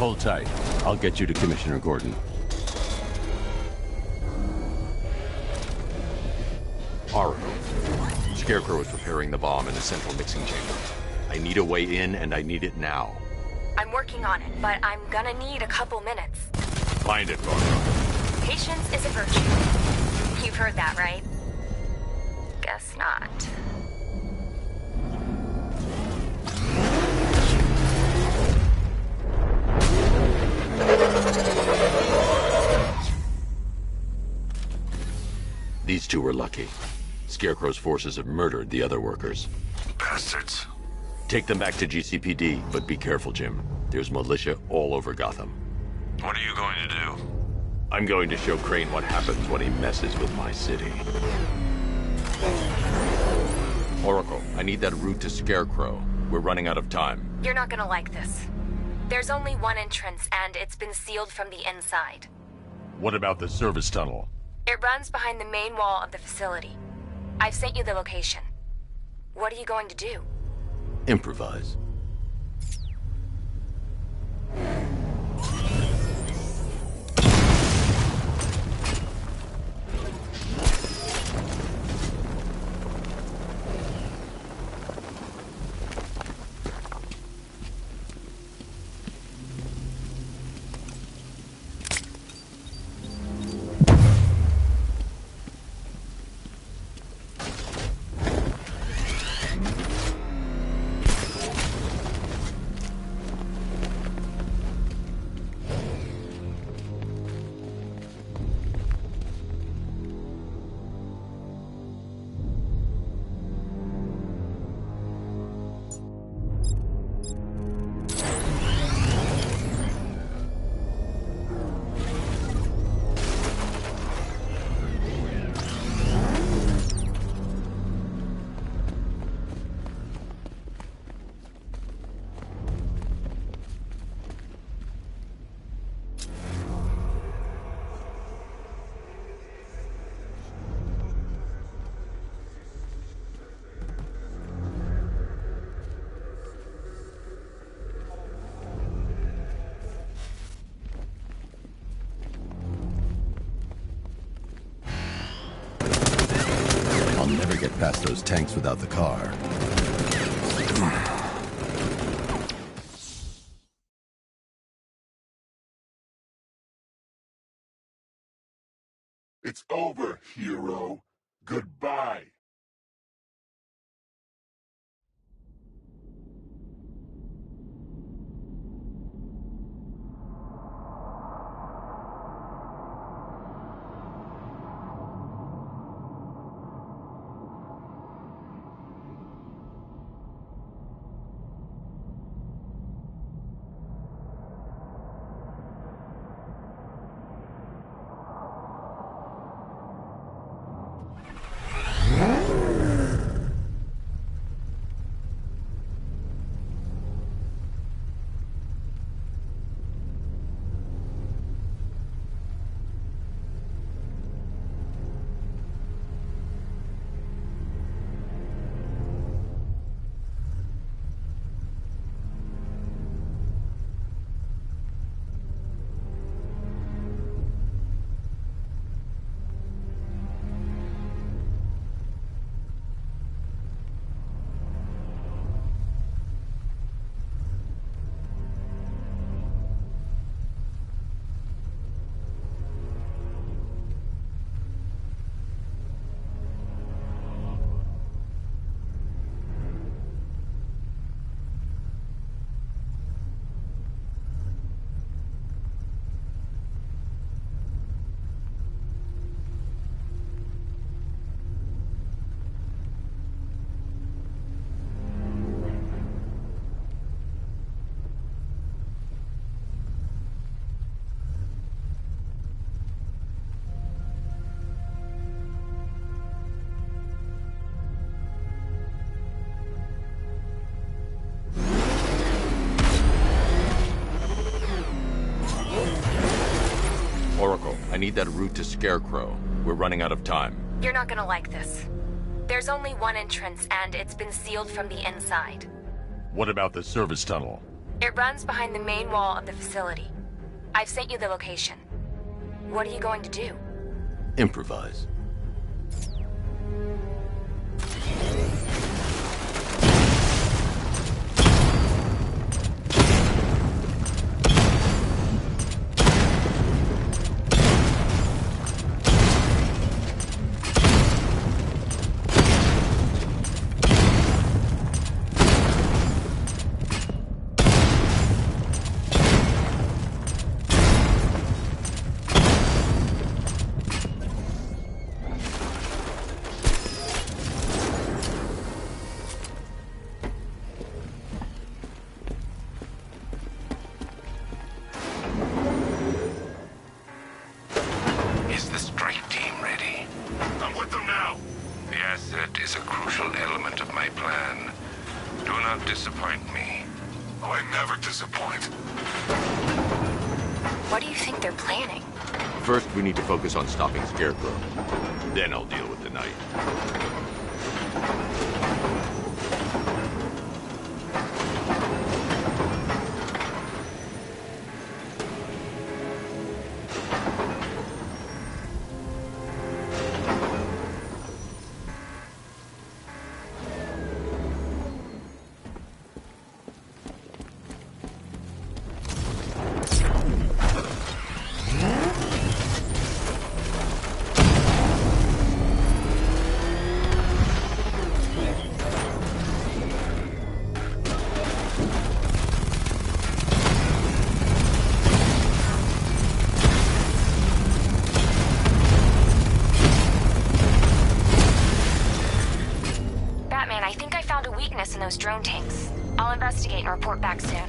Hold tight. I'll get you to Commissioner Gordon. Oracle. Scarecrow is preparing the bomb in the central mixing chamber. I need a way in, and I need it now. I'm working on it, but I'm gonna need a couple minutes. Find it, Barbara. Patience is a virtue. You've heard that, right? Guess not. These two were lucky. Scarecrow's forces have murdered the other workers. Bastards. Take them back to GCPD, but be careful, Jim. There's militia all over Gotham. What are you going to do? I'm going to show Crane what happens when he messes with my city. Oracle, I need that route to Scarecrow. We're running out of time. You're not gonna like this. There's only one entrance, and it's been sealed from the inside. What about the service tunnel? It runs behind the main wall of the facility. I've sent you the location. What are you going to do? Improvise. Past those tanks without the car. It's over, hero. Goodbye. I need that route to Scarecrow. We're running out of time. You're not gonna like this. There's only one entrance, and it's been sealed from the inside. What about the service tunnel? It runs behind the main wall of the facility. I've sent you the location. What are you going to do? Improvise. Is the strike team ready? I'm with them now. The asset is a crucial element of my plan. Do not disappoint me. Oh, I never disappoint. What do you think they're planning? First, we need to focus on stopping Scarecrow. Then I'll deal with the Knight. Batman, I think I found a weakness in those drone tanks. I'll investigate and report back soon.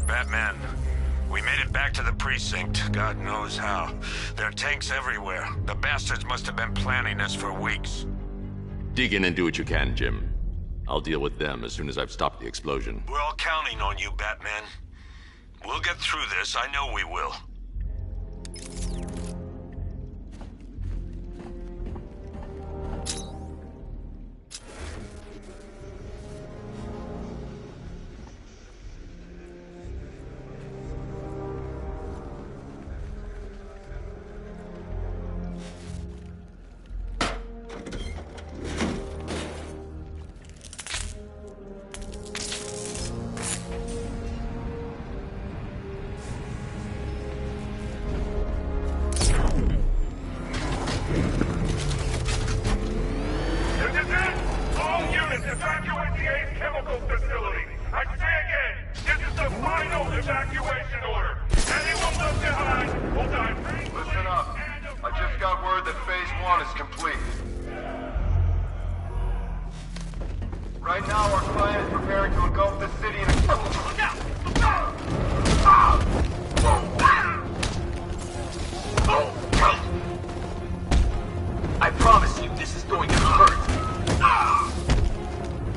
Batman, we made it back to the precinct, God knows how. There are tanks everywhere. The bastards must have been planning this for weeks. Dig in and do what you can, Jim. I'll deal with them as soon as I've stopped the explosion. We're all counting on you, Batman. We'll get through this, I know we will. Evacuation order. Anyone left behind will die. Listen up. I just got word that Phase 1 is complete. Right now, our client is preparing to engulf the city in a... Look out! I promise you, this is going to hurt.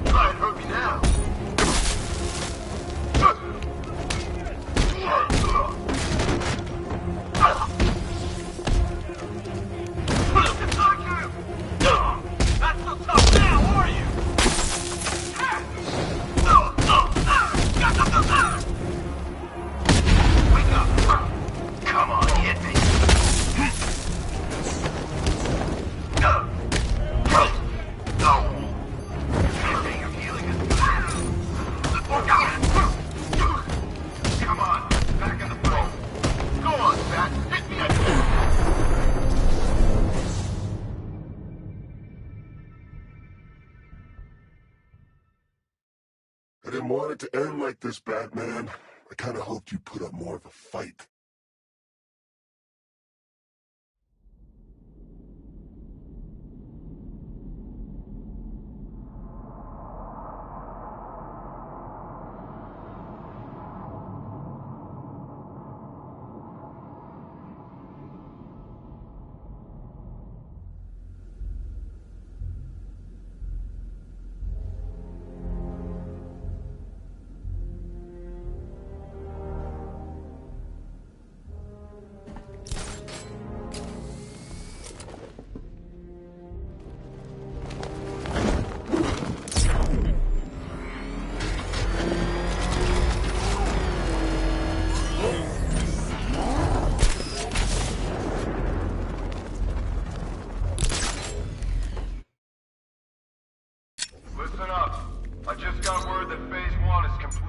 Try and hurt me now. That's not tough now, are you? it to end like this, Batman. I kinda hoped you'd put up more of a fight. Listen up. I just got word that Phase 1 is complete.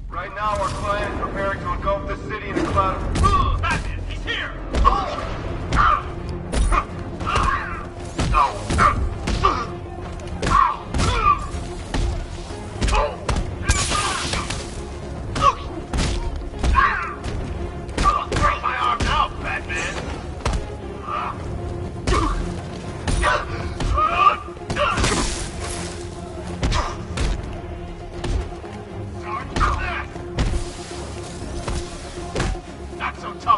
Right now, our client is preparing to engulf the city in a cloud of... Batman, he's here! My arm out, Batman! Not so tough.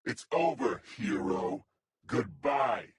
It's over, hero. Goodbye.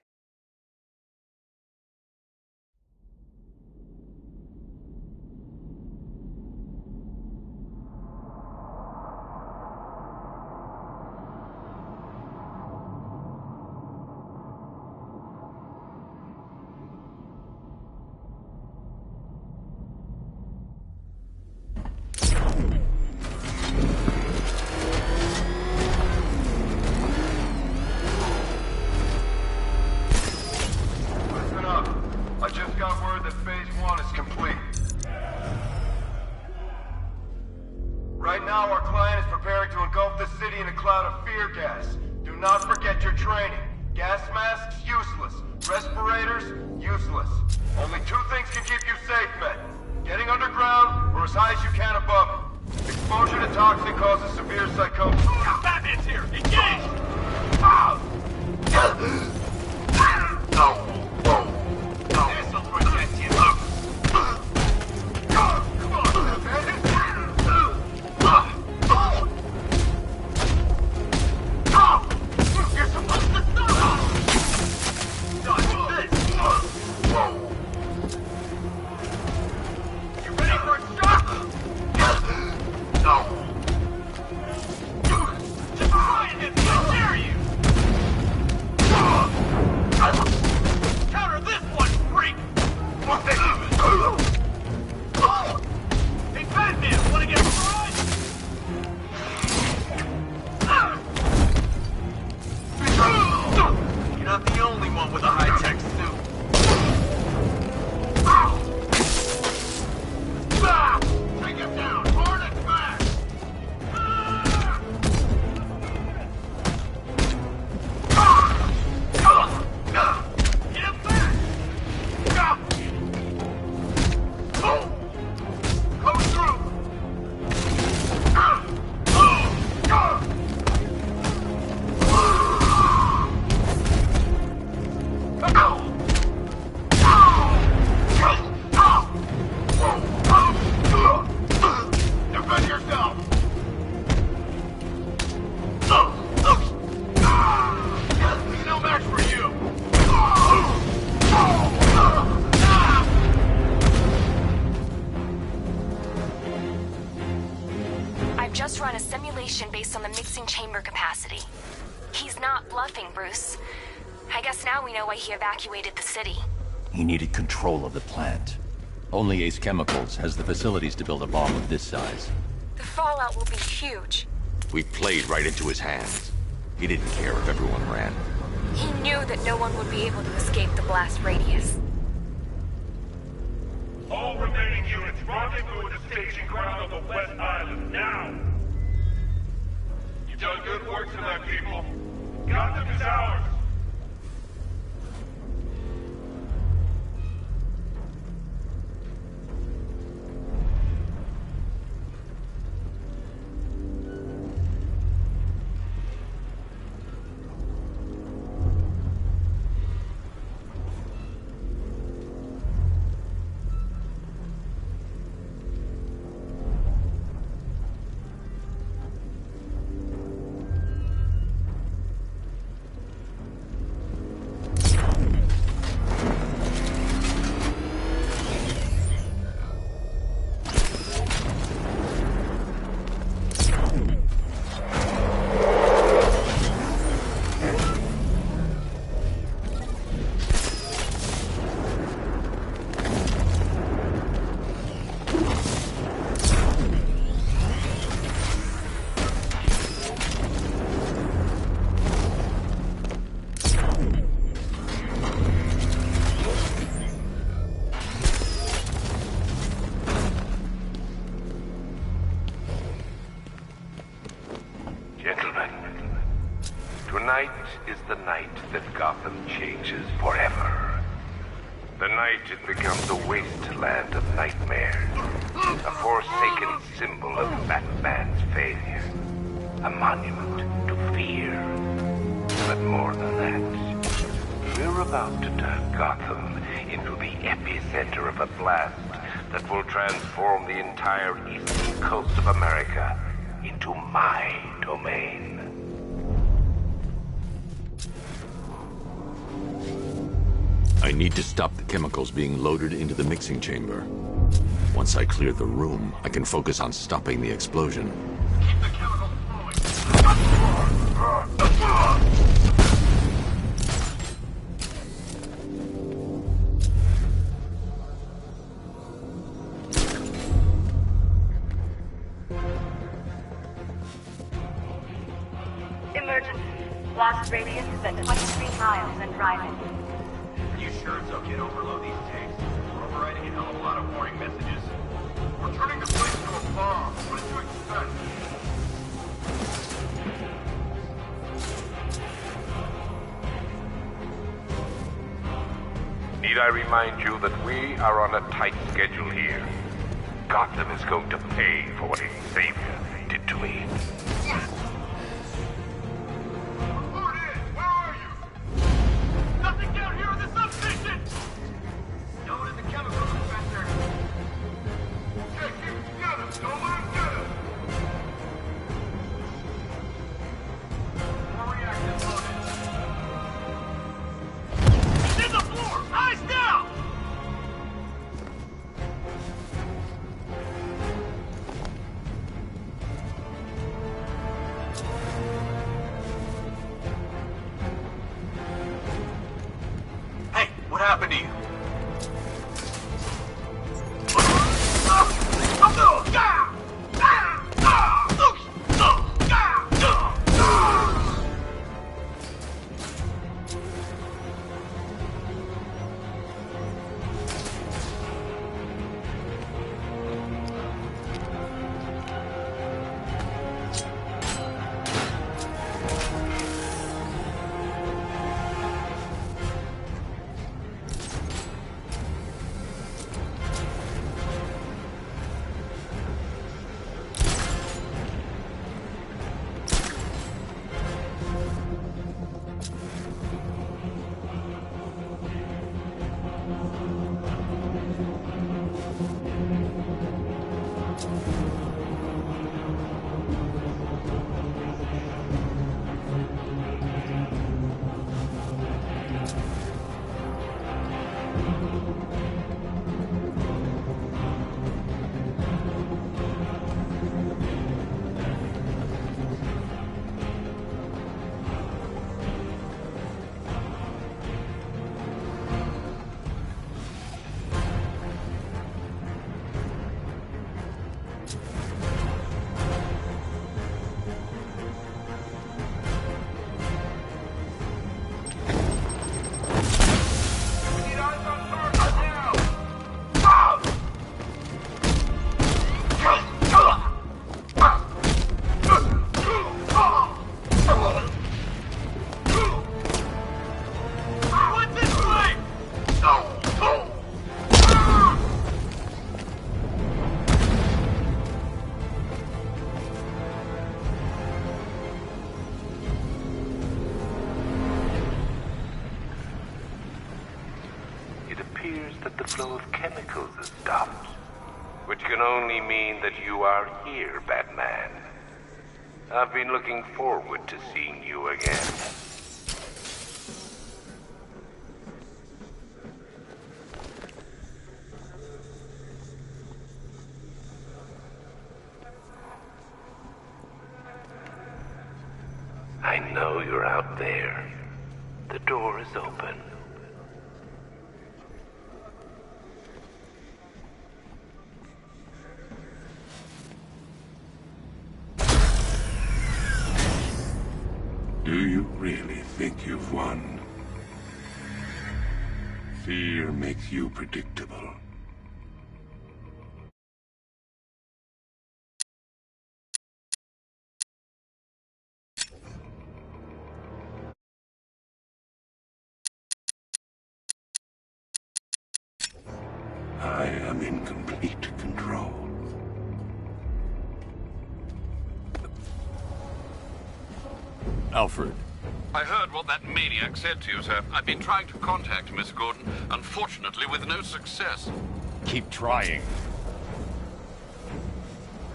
Based on the mixing chamber capacity. He's not bluffing, Bruce. I guess now we know why he evacuated the city. He needed control of the plant. Only Ace Chemicals has the facilities to build a bomb of this size. The fallout will be huge. We played right into his hands. He didn't care if everyone ran. He knew that no one would be able to escape the blast radius. All remaining units rendezvous at the staging ground on the West Island now! You've done good work tonight, people. Gotham is ours! Tonight is the night that Gotham changes forever. The night it becomes a wasteland of nightmares, a forsaken symbol of Batman's failure, a monument to fear. But more than that, we're about to turn Gotham into the epicenter of a blast that will transform the entire eastern coast of America into my domain. I need to stop the chemicals being loaded into the mixing chamber. Once I clear the room, I can focus on stopping the explosion. Keep the chemicals flowing. Emergency. Blast radius is at 23 miles and driving. Are you sure it's okay to overload these tanks? We're overriding a hell of a lot of warning messages. We're turning the place into a bomb. What did you expect? Need I remind you that we are on a tight schedule here? Gotham is going to pay for what its savior did to me. Nothing down here in the substation! No one in the chemical dispenser. Okay, keep it together. Don't let him get us. More reactors loaded. He's in the floor! Eyes down! Hey, what happened to you? that the flow of chemicals has stopped. Which can only mean that you are here, Batman. I've been looking forward to seeing you again. I know you're out there. The door is open. Do you really think you've won? Fear makes you predictable. I am in complete control. Alfred. I heard what that maniac said to you, sir. I've been trying to contact Miss Gordon, unfortunately with no success. Keep trying.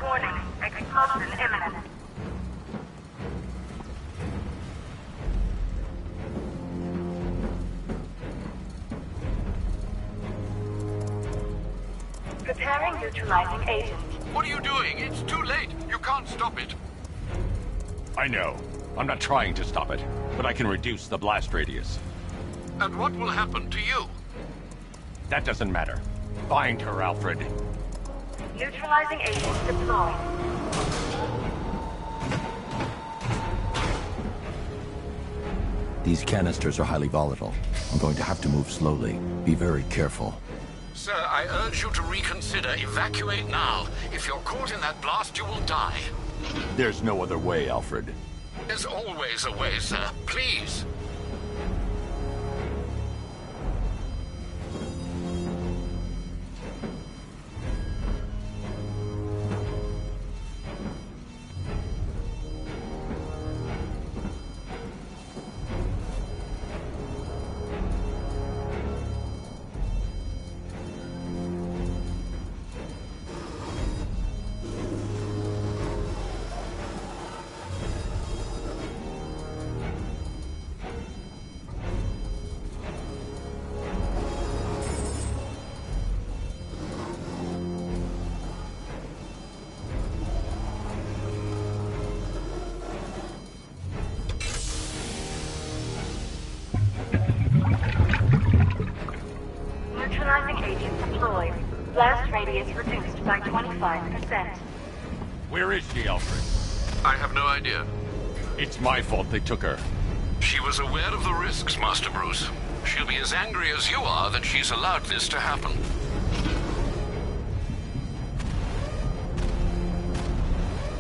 Warning, explosion imminent. Preparing neutralizing agent. What are you doing? It's too late. You can't stop it. I know. I'm not trying to stop it, but I can reduce the blast radius. And what will happen to you? That doesn't matter. Find her, Alfred. Neutralizing agent deployed. These canisters are highly volatile. I'm going to have to move slowly. Be very careful. Sir, I urge you to reconsider. Evacuate now. If you're caught in that blast, you will die. There's no other way, Alfred. There's always a way, sir. Please. Neutralizing agent deployed. Blast radius reduced by 25%. Where is she, Alfred? I have no idea. It's my fault they took her. She was aware of the risks, Master Bruce. She'll be as angry as you are that she's allowed this to happen.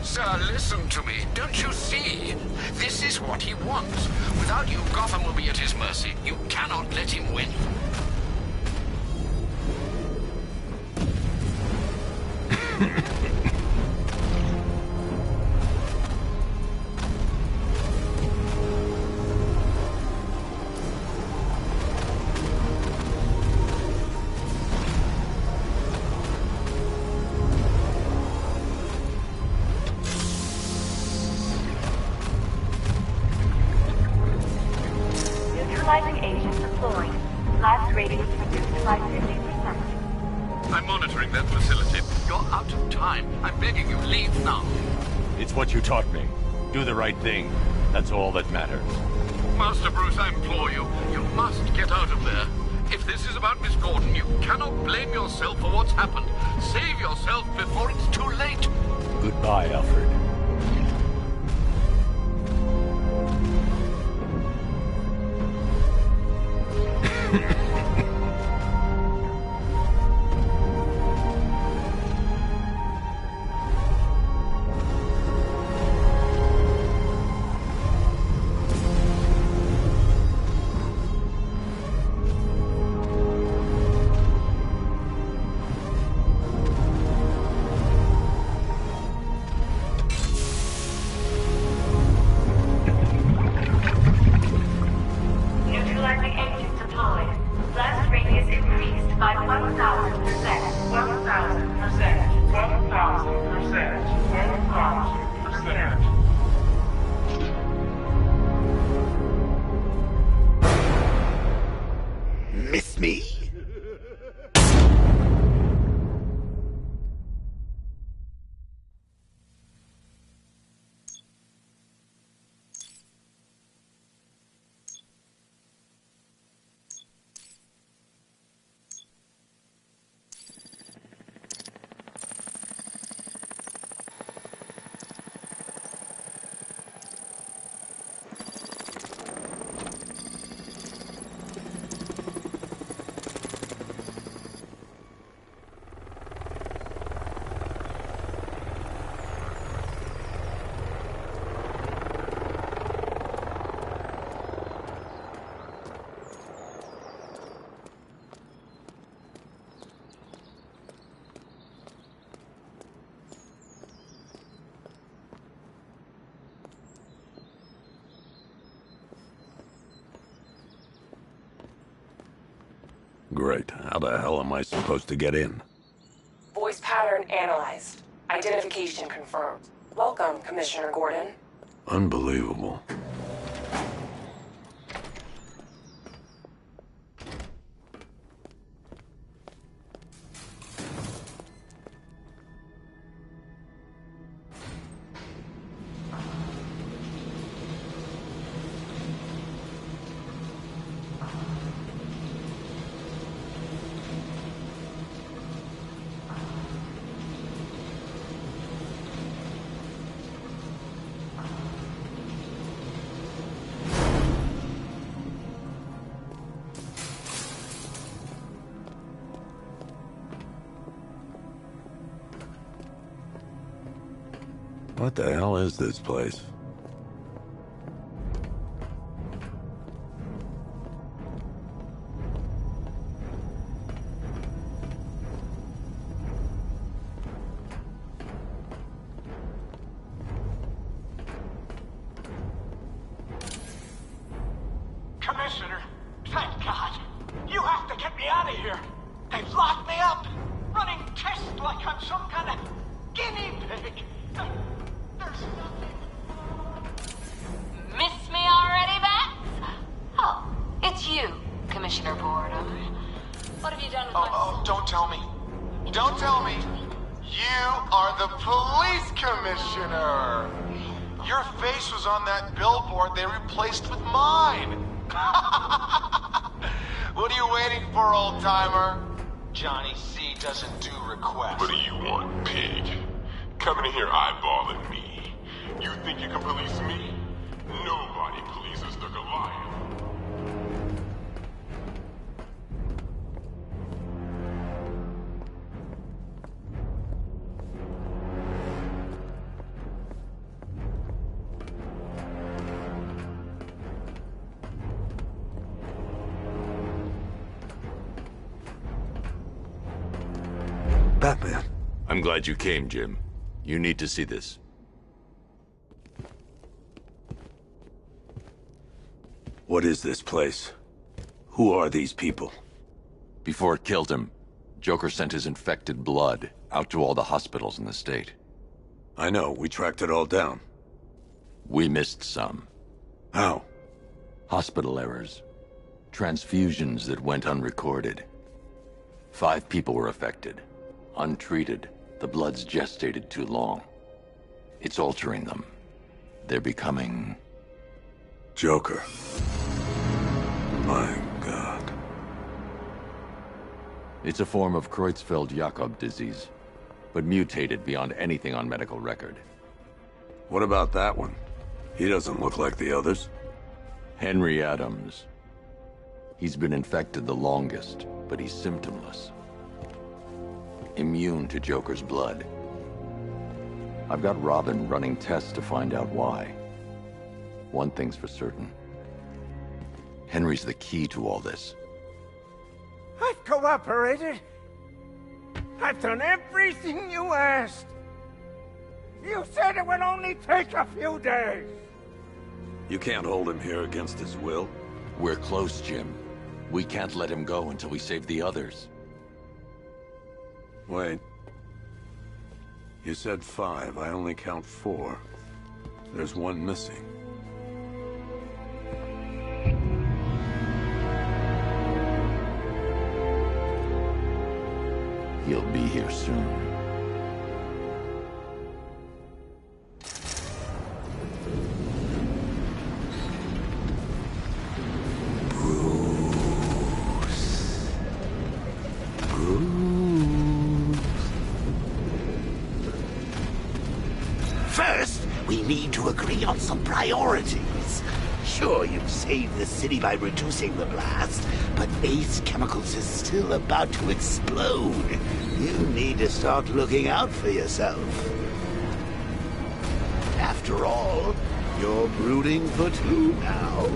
Sir, listen to me. Don't you see? This is what he wants. Without you, Gotham will be at his mercy. You cannot let him win. Neutralizing agent deployed. Blast radius reduced by 50%. I'm monitoring that facility. You're out of time. I'm begging you, leave now. It's what you taught me. Do the right thing. That's all that matters. Master Bruce, I implore you. You must get out of there. If this is about Miss Gordon, you cannot blame yourself for what's happened. Save yourself before it's too late. Goodbye, Alfred. Neutralizing agent deployed. Blast radius increased by 1,000%. 1,000%. 1,000%. 1,000%. Miss me? Great. How the hell am I supposed to get in? Voice pattern analyzed. Identification confirmed. Welcome, Commissioner Gordon. Unbelievable. What the hell is this place? Commissioner, thank God. You have to get me out of here. They've locked me up, running tests like I'm some kind of guinea pig. There's nothing. Miss me already, Bats? Oh, it's you, Commissioner Boredom. What have you done with my... Oh, don't tell me. Don't tell me. You are the police commissioner. Your face was on that billboard they replaced with mine. What are you waiting for, old-timer? Johnny C doesn't do requests. What do you want, pig? Coming in here eyeballing me. You think you can police me? Nobody polices the Goliath. Batman. I'm glad you came, Jim. You need to see this. What is this place? Who are these people? Before it killed him, Joker sent his infected blood out to all the hospitals in the state. I know, we tracked it all down. We missed some. How? Hospital errors. Transfusions that went unrecorded. 5 people were affected. Untreated, the blood's gestated too long. It's altering them. They're becoming... Joker. My God. It's a form of Creutzfeldt-Jakob disease, but mutated beyond anything on medical record. What about that one? He doesn't look like the others. Henry Adams. He's been infected the longest, but he's symptomless. Immune to Joker's blood. I've got Robin running tests to find out why. One thing's for certain. Henry's the key to all this. I've cooperated. I've done everything you asked. You said it would only take a few days. You can't hold him here against his will. We're close, Jim. We can't let him go until we save the others. Wait. You said 5. I only count 4. There's one missing. He'll be here soon. First, we need to agree on some priorities. Sure, you've saved the city by reducing the blast, but Ace Chemicals is still about to explode. You need to start looking out for yourself. After all, you're brooding for 2 now.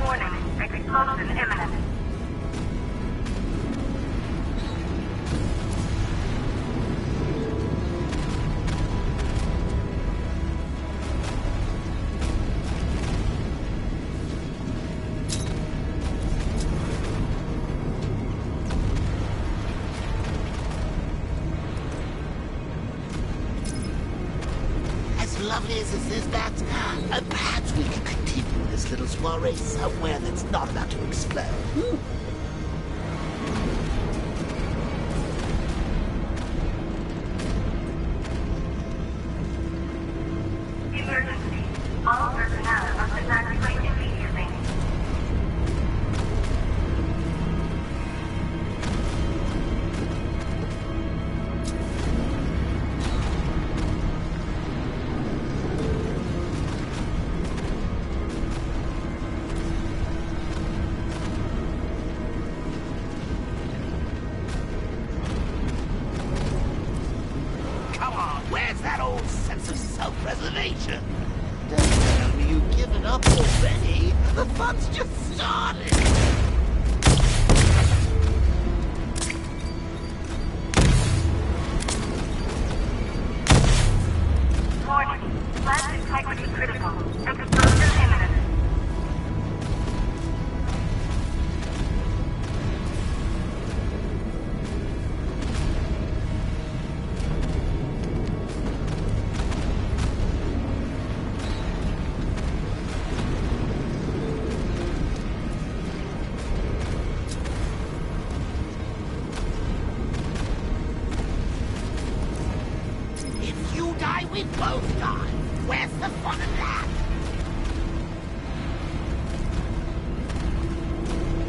Warning, explosion imminent. As lovely as this is, Bat, perhaps we can continue this little soiree somewhere that's not about to explode. Emergency. All personnel must evacuate immediately. mission. Don't tell me you've given up already. The fun's just started. Warning. Plant integrity critical. Explosion imminent. If you die, we both die. Where's the fun in that?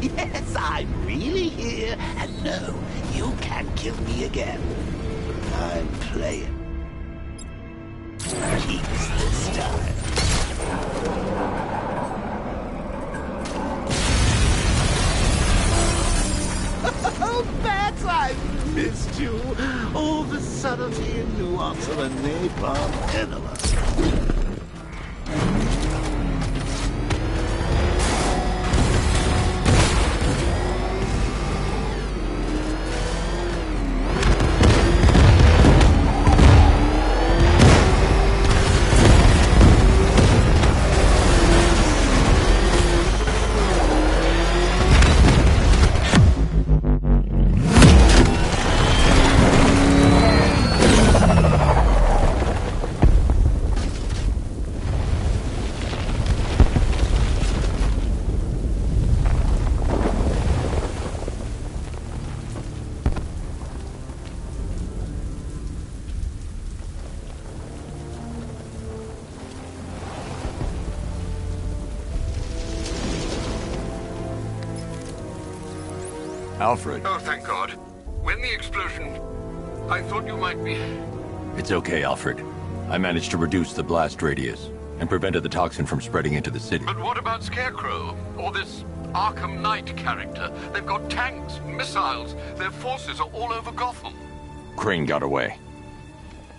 Yes, I'm really here, and no, you can't kill me again. I'm playing. Peace this time. Oh, Bats, I've missed you. All the subtlety and nuance of a napalm enema. Alfred. Oh, thank God. When the explosion... I thought you might be... It's okay, Alfred. I managed to reduce the blast radius and prevented the toxin from spreading into the city. But what about Scarecrow? Or this Arkham Knight character? They've got tanks, missiles. Their forces are all over Gotham. Crane got away.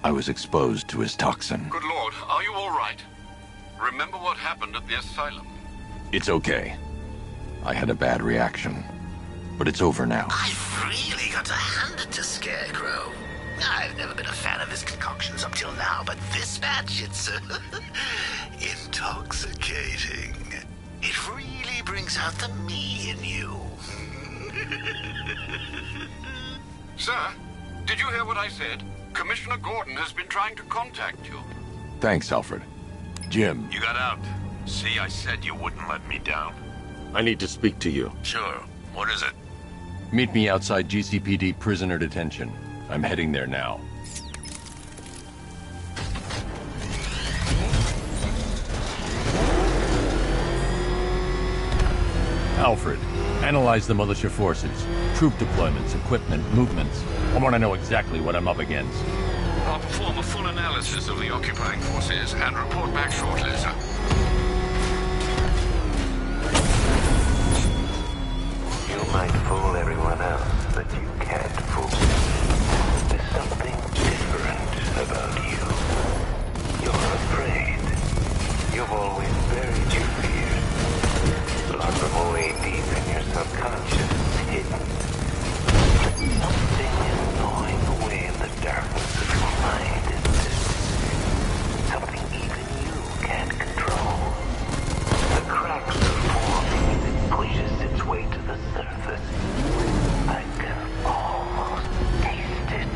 I was exposed to his toxin. Good Lord, are you all right? Remember what happened at the asylum? It's okay. I had a bad reaction. But it's over now. I've really got to hand it to Scarecrow. I've never been a fan of his concoctions up till now, but this match, it's intoxicating. It really brings out the me in you. Sir, did you hear what I said? Commissioner Gordon has been trying to contact you. Thanks, Alfred. Jim. You got out. See, I said you wouldn't let me down. I need to speak to you. Sure. What is it? Meet me outside GCPD prisoner detention. I'm heading there now. Alfred, analyze the militia forces, troop deployments, equipment, movements. I want to know exactly what I'm up against. I'll perform a full analysis of the occupying forces and report back shortly, sir. You might fool everyone else, but you can't fool me. There's something different about you. You're afraid. You've always buried your fears. Locked them away deep in your subconscious, hidden. Something is gnawing away in the darkness of your mind, isn't it? Something even you can't control. The cracks are forming as it pushes its way to the surface. I can almost taste it.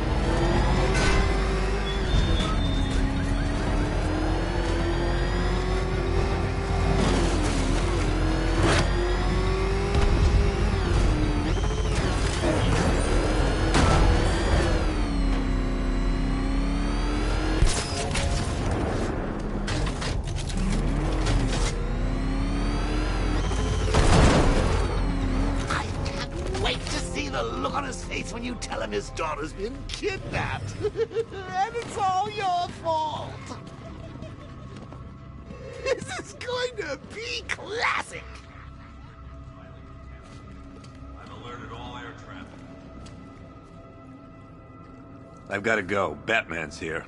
When you tell him his daughter's been kidnapped. And it's all your fault. This is going to be classic. I've alerted all air traffic. I've got to go. Batman's here.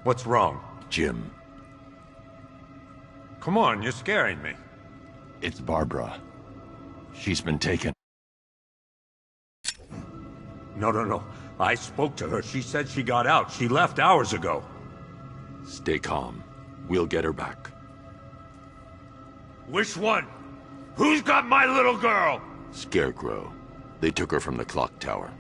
What's wrong? Jim. Come on, you're scaring me. It's Barbara. She's been taken. No. I spoke to her. She said she got out. She left hours ago. Stay calm. We'll get her back. Which one? Who's got my little girl? Scarecrow. They took her from the clock tower.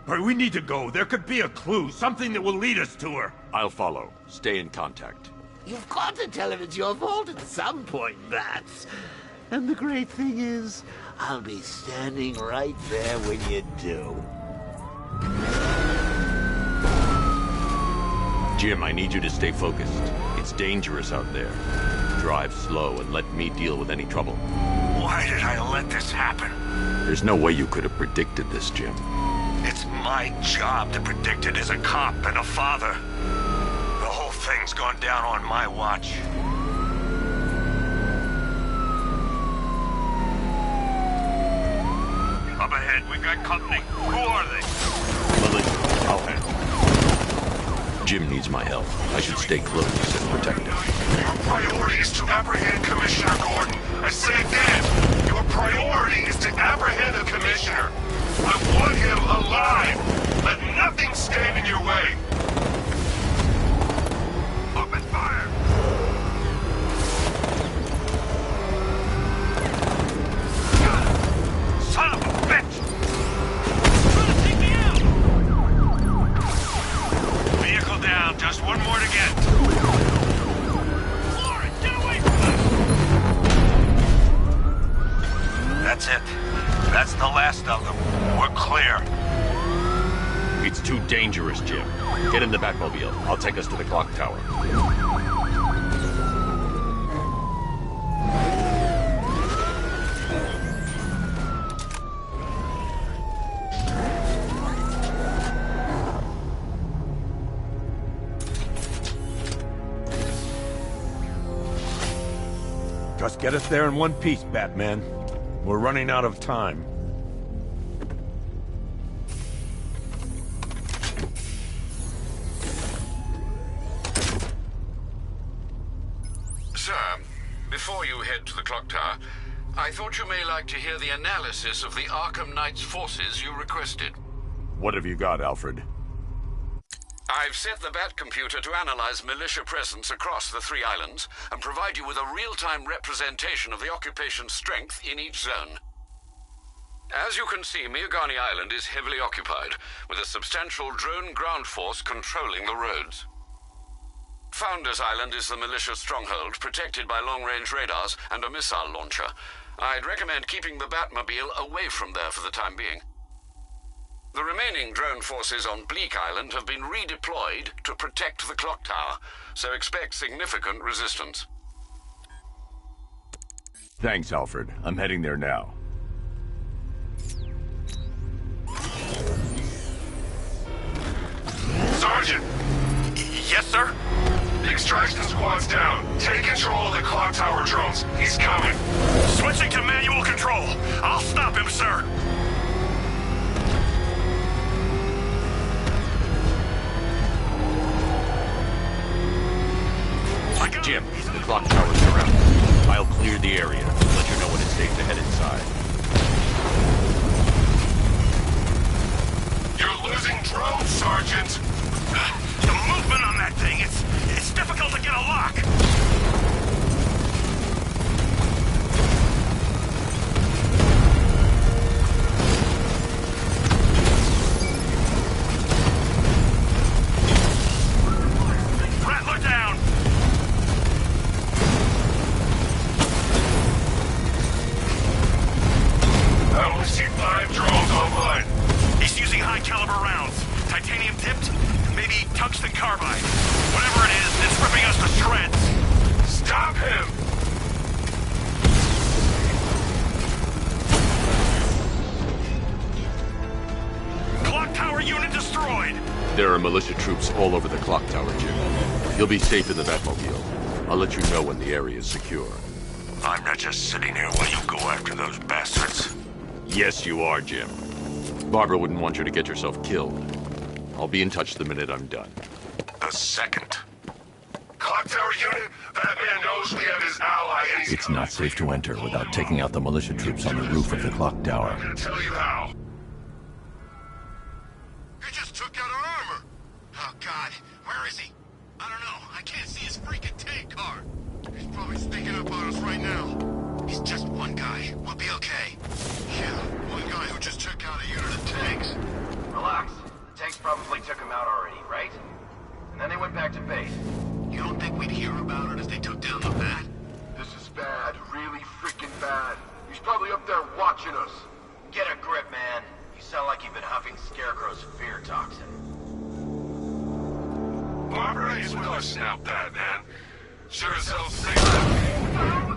All right, we need to go. There could be a clue, something that will lead us to her. I'll follow. Stay in contact. You've got to tell him it's your fault at some point, Bats. And the great thing is, I'll be standing right there when you do. Jim, I need you to stay focused. It's dangerous out there. Drive slow and let me deal with any trouble. Why did I let this happen? There's no way you could have predicted this, Jim. It's my job to predict it as a cop and a father. The whole thing's gone down on my watch. Up ahead, we've got company. Who are they? Militia, I'll handle. Jim needs my help. I should stay close and protect him. Your priority is to apprehend Commissioner Gordon. I say again, your priority is to apprehend the Commissioner. I want him alive. Let nothing stand in your way. Open fire. Son of a bitch! Vehicle down, just one more to get. Lauren, get away from us! That's it. That's the last of them. We're clear. It's too dangerous, Jim. Get in the Batmobile. I'll take us to the clock tower. Just get us there in one piece, Batman. We're running out of time. Sir, before you head to the clock tower, I thought you may like to hear the analysis of the Arkham Knight's forces you requested. What have you got, Alfred? I've set the Batcomputer to analyze militia presence across the 3 islands and provide you with a real-time representation of the occupation's strength in each zone. As you can see, Miagani Island is heavily occupied, with a substantial drone ground force controlling the roads. Founders Island is the militia stronghold, protected by long-range radars and a missile launcher. I'd recommend keeping the Batmobile away from there for the time being. The remaining drone forces on Bleak Island have been redeployed to protect the clock tower, so expect significant resistance. Thanks, Alfred. I'm heading there now. Sergeant! Yes, sir? The extraction squad's down. Take control of the clock tower drones. He's coming. Switching to manual control. I'll stop him, sir. Jim, the clock tower's surrounded. I'll clear the area. Let you know when it's safe to head inside. You're losing drones, Sergeant. The movement on that thing, it's difficult to get a lock. Rattler down. I only see 5 drones online. He's using high-caliber rounds. Titanium tipped? Maybe tungsten carbide. Whatever it is, it's ripping us to shreds. Stop him! Clock tower unit destroyed. There are militia troops all over the clock tower, Jim. You'll be safe in the Batmobile. I'll let you know when the area is secure. I'm not just sitting here while you go after those bastards. Yes, you are, Jim. Barbara wouldn't want you to get yourself killed. I'll be in touch the minute I'm done. the second. Clock Tower unit, Batman knows we have his ally and he's It's not safe to enter without taking out the militia troops on the roof of the clock tower. I'm gonna tell you how. You just took out our armor. Oh, God. Where is he? I don't know. I can't see his freaking tank car. He's probably sneaking up on us right now. He's just one guy. We'll be okay. Yeah, one guy who just took out a unit of tanks. Relax. The tanks probably took him out already, right? And then they went back to base. You don't think we'd hear about it if they took down the Bat? This is bad. Really freaking bad. He's probably up there watching us. Get a grip, man. You sound like you've been huffing Scarecrow's fear toxin. Barbara is with us now, Batman. Sure as hell safe.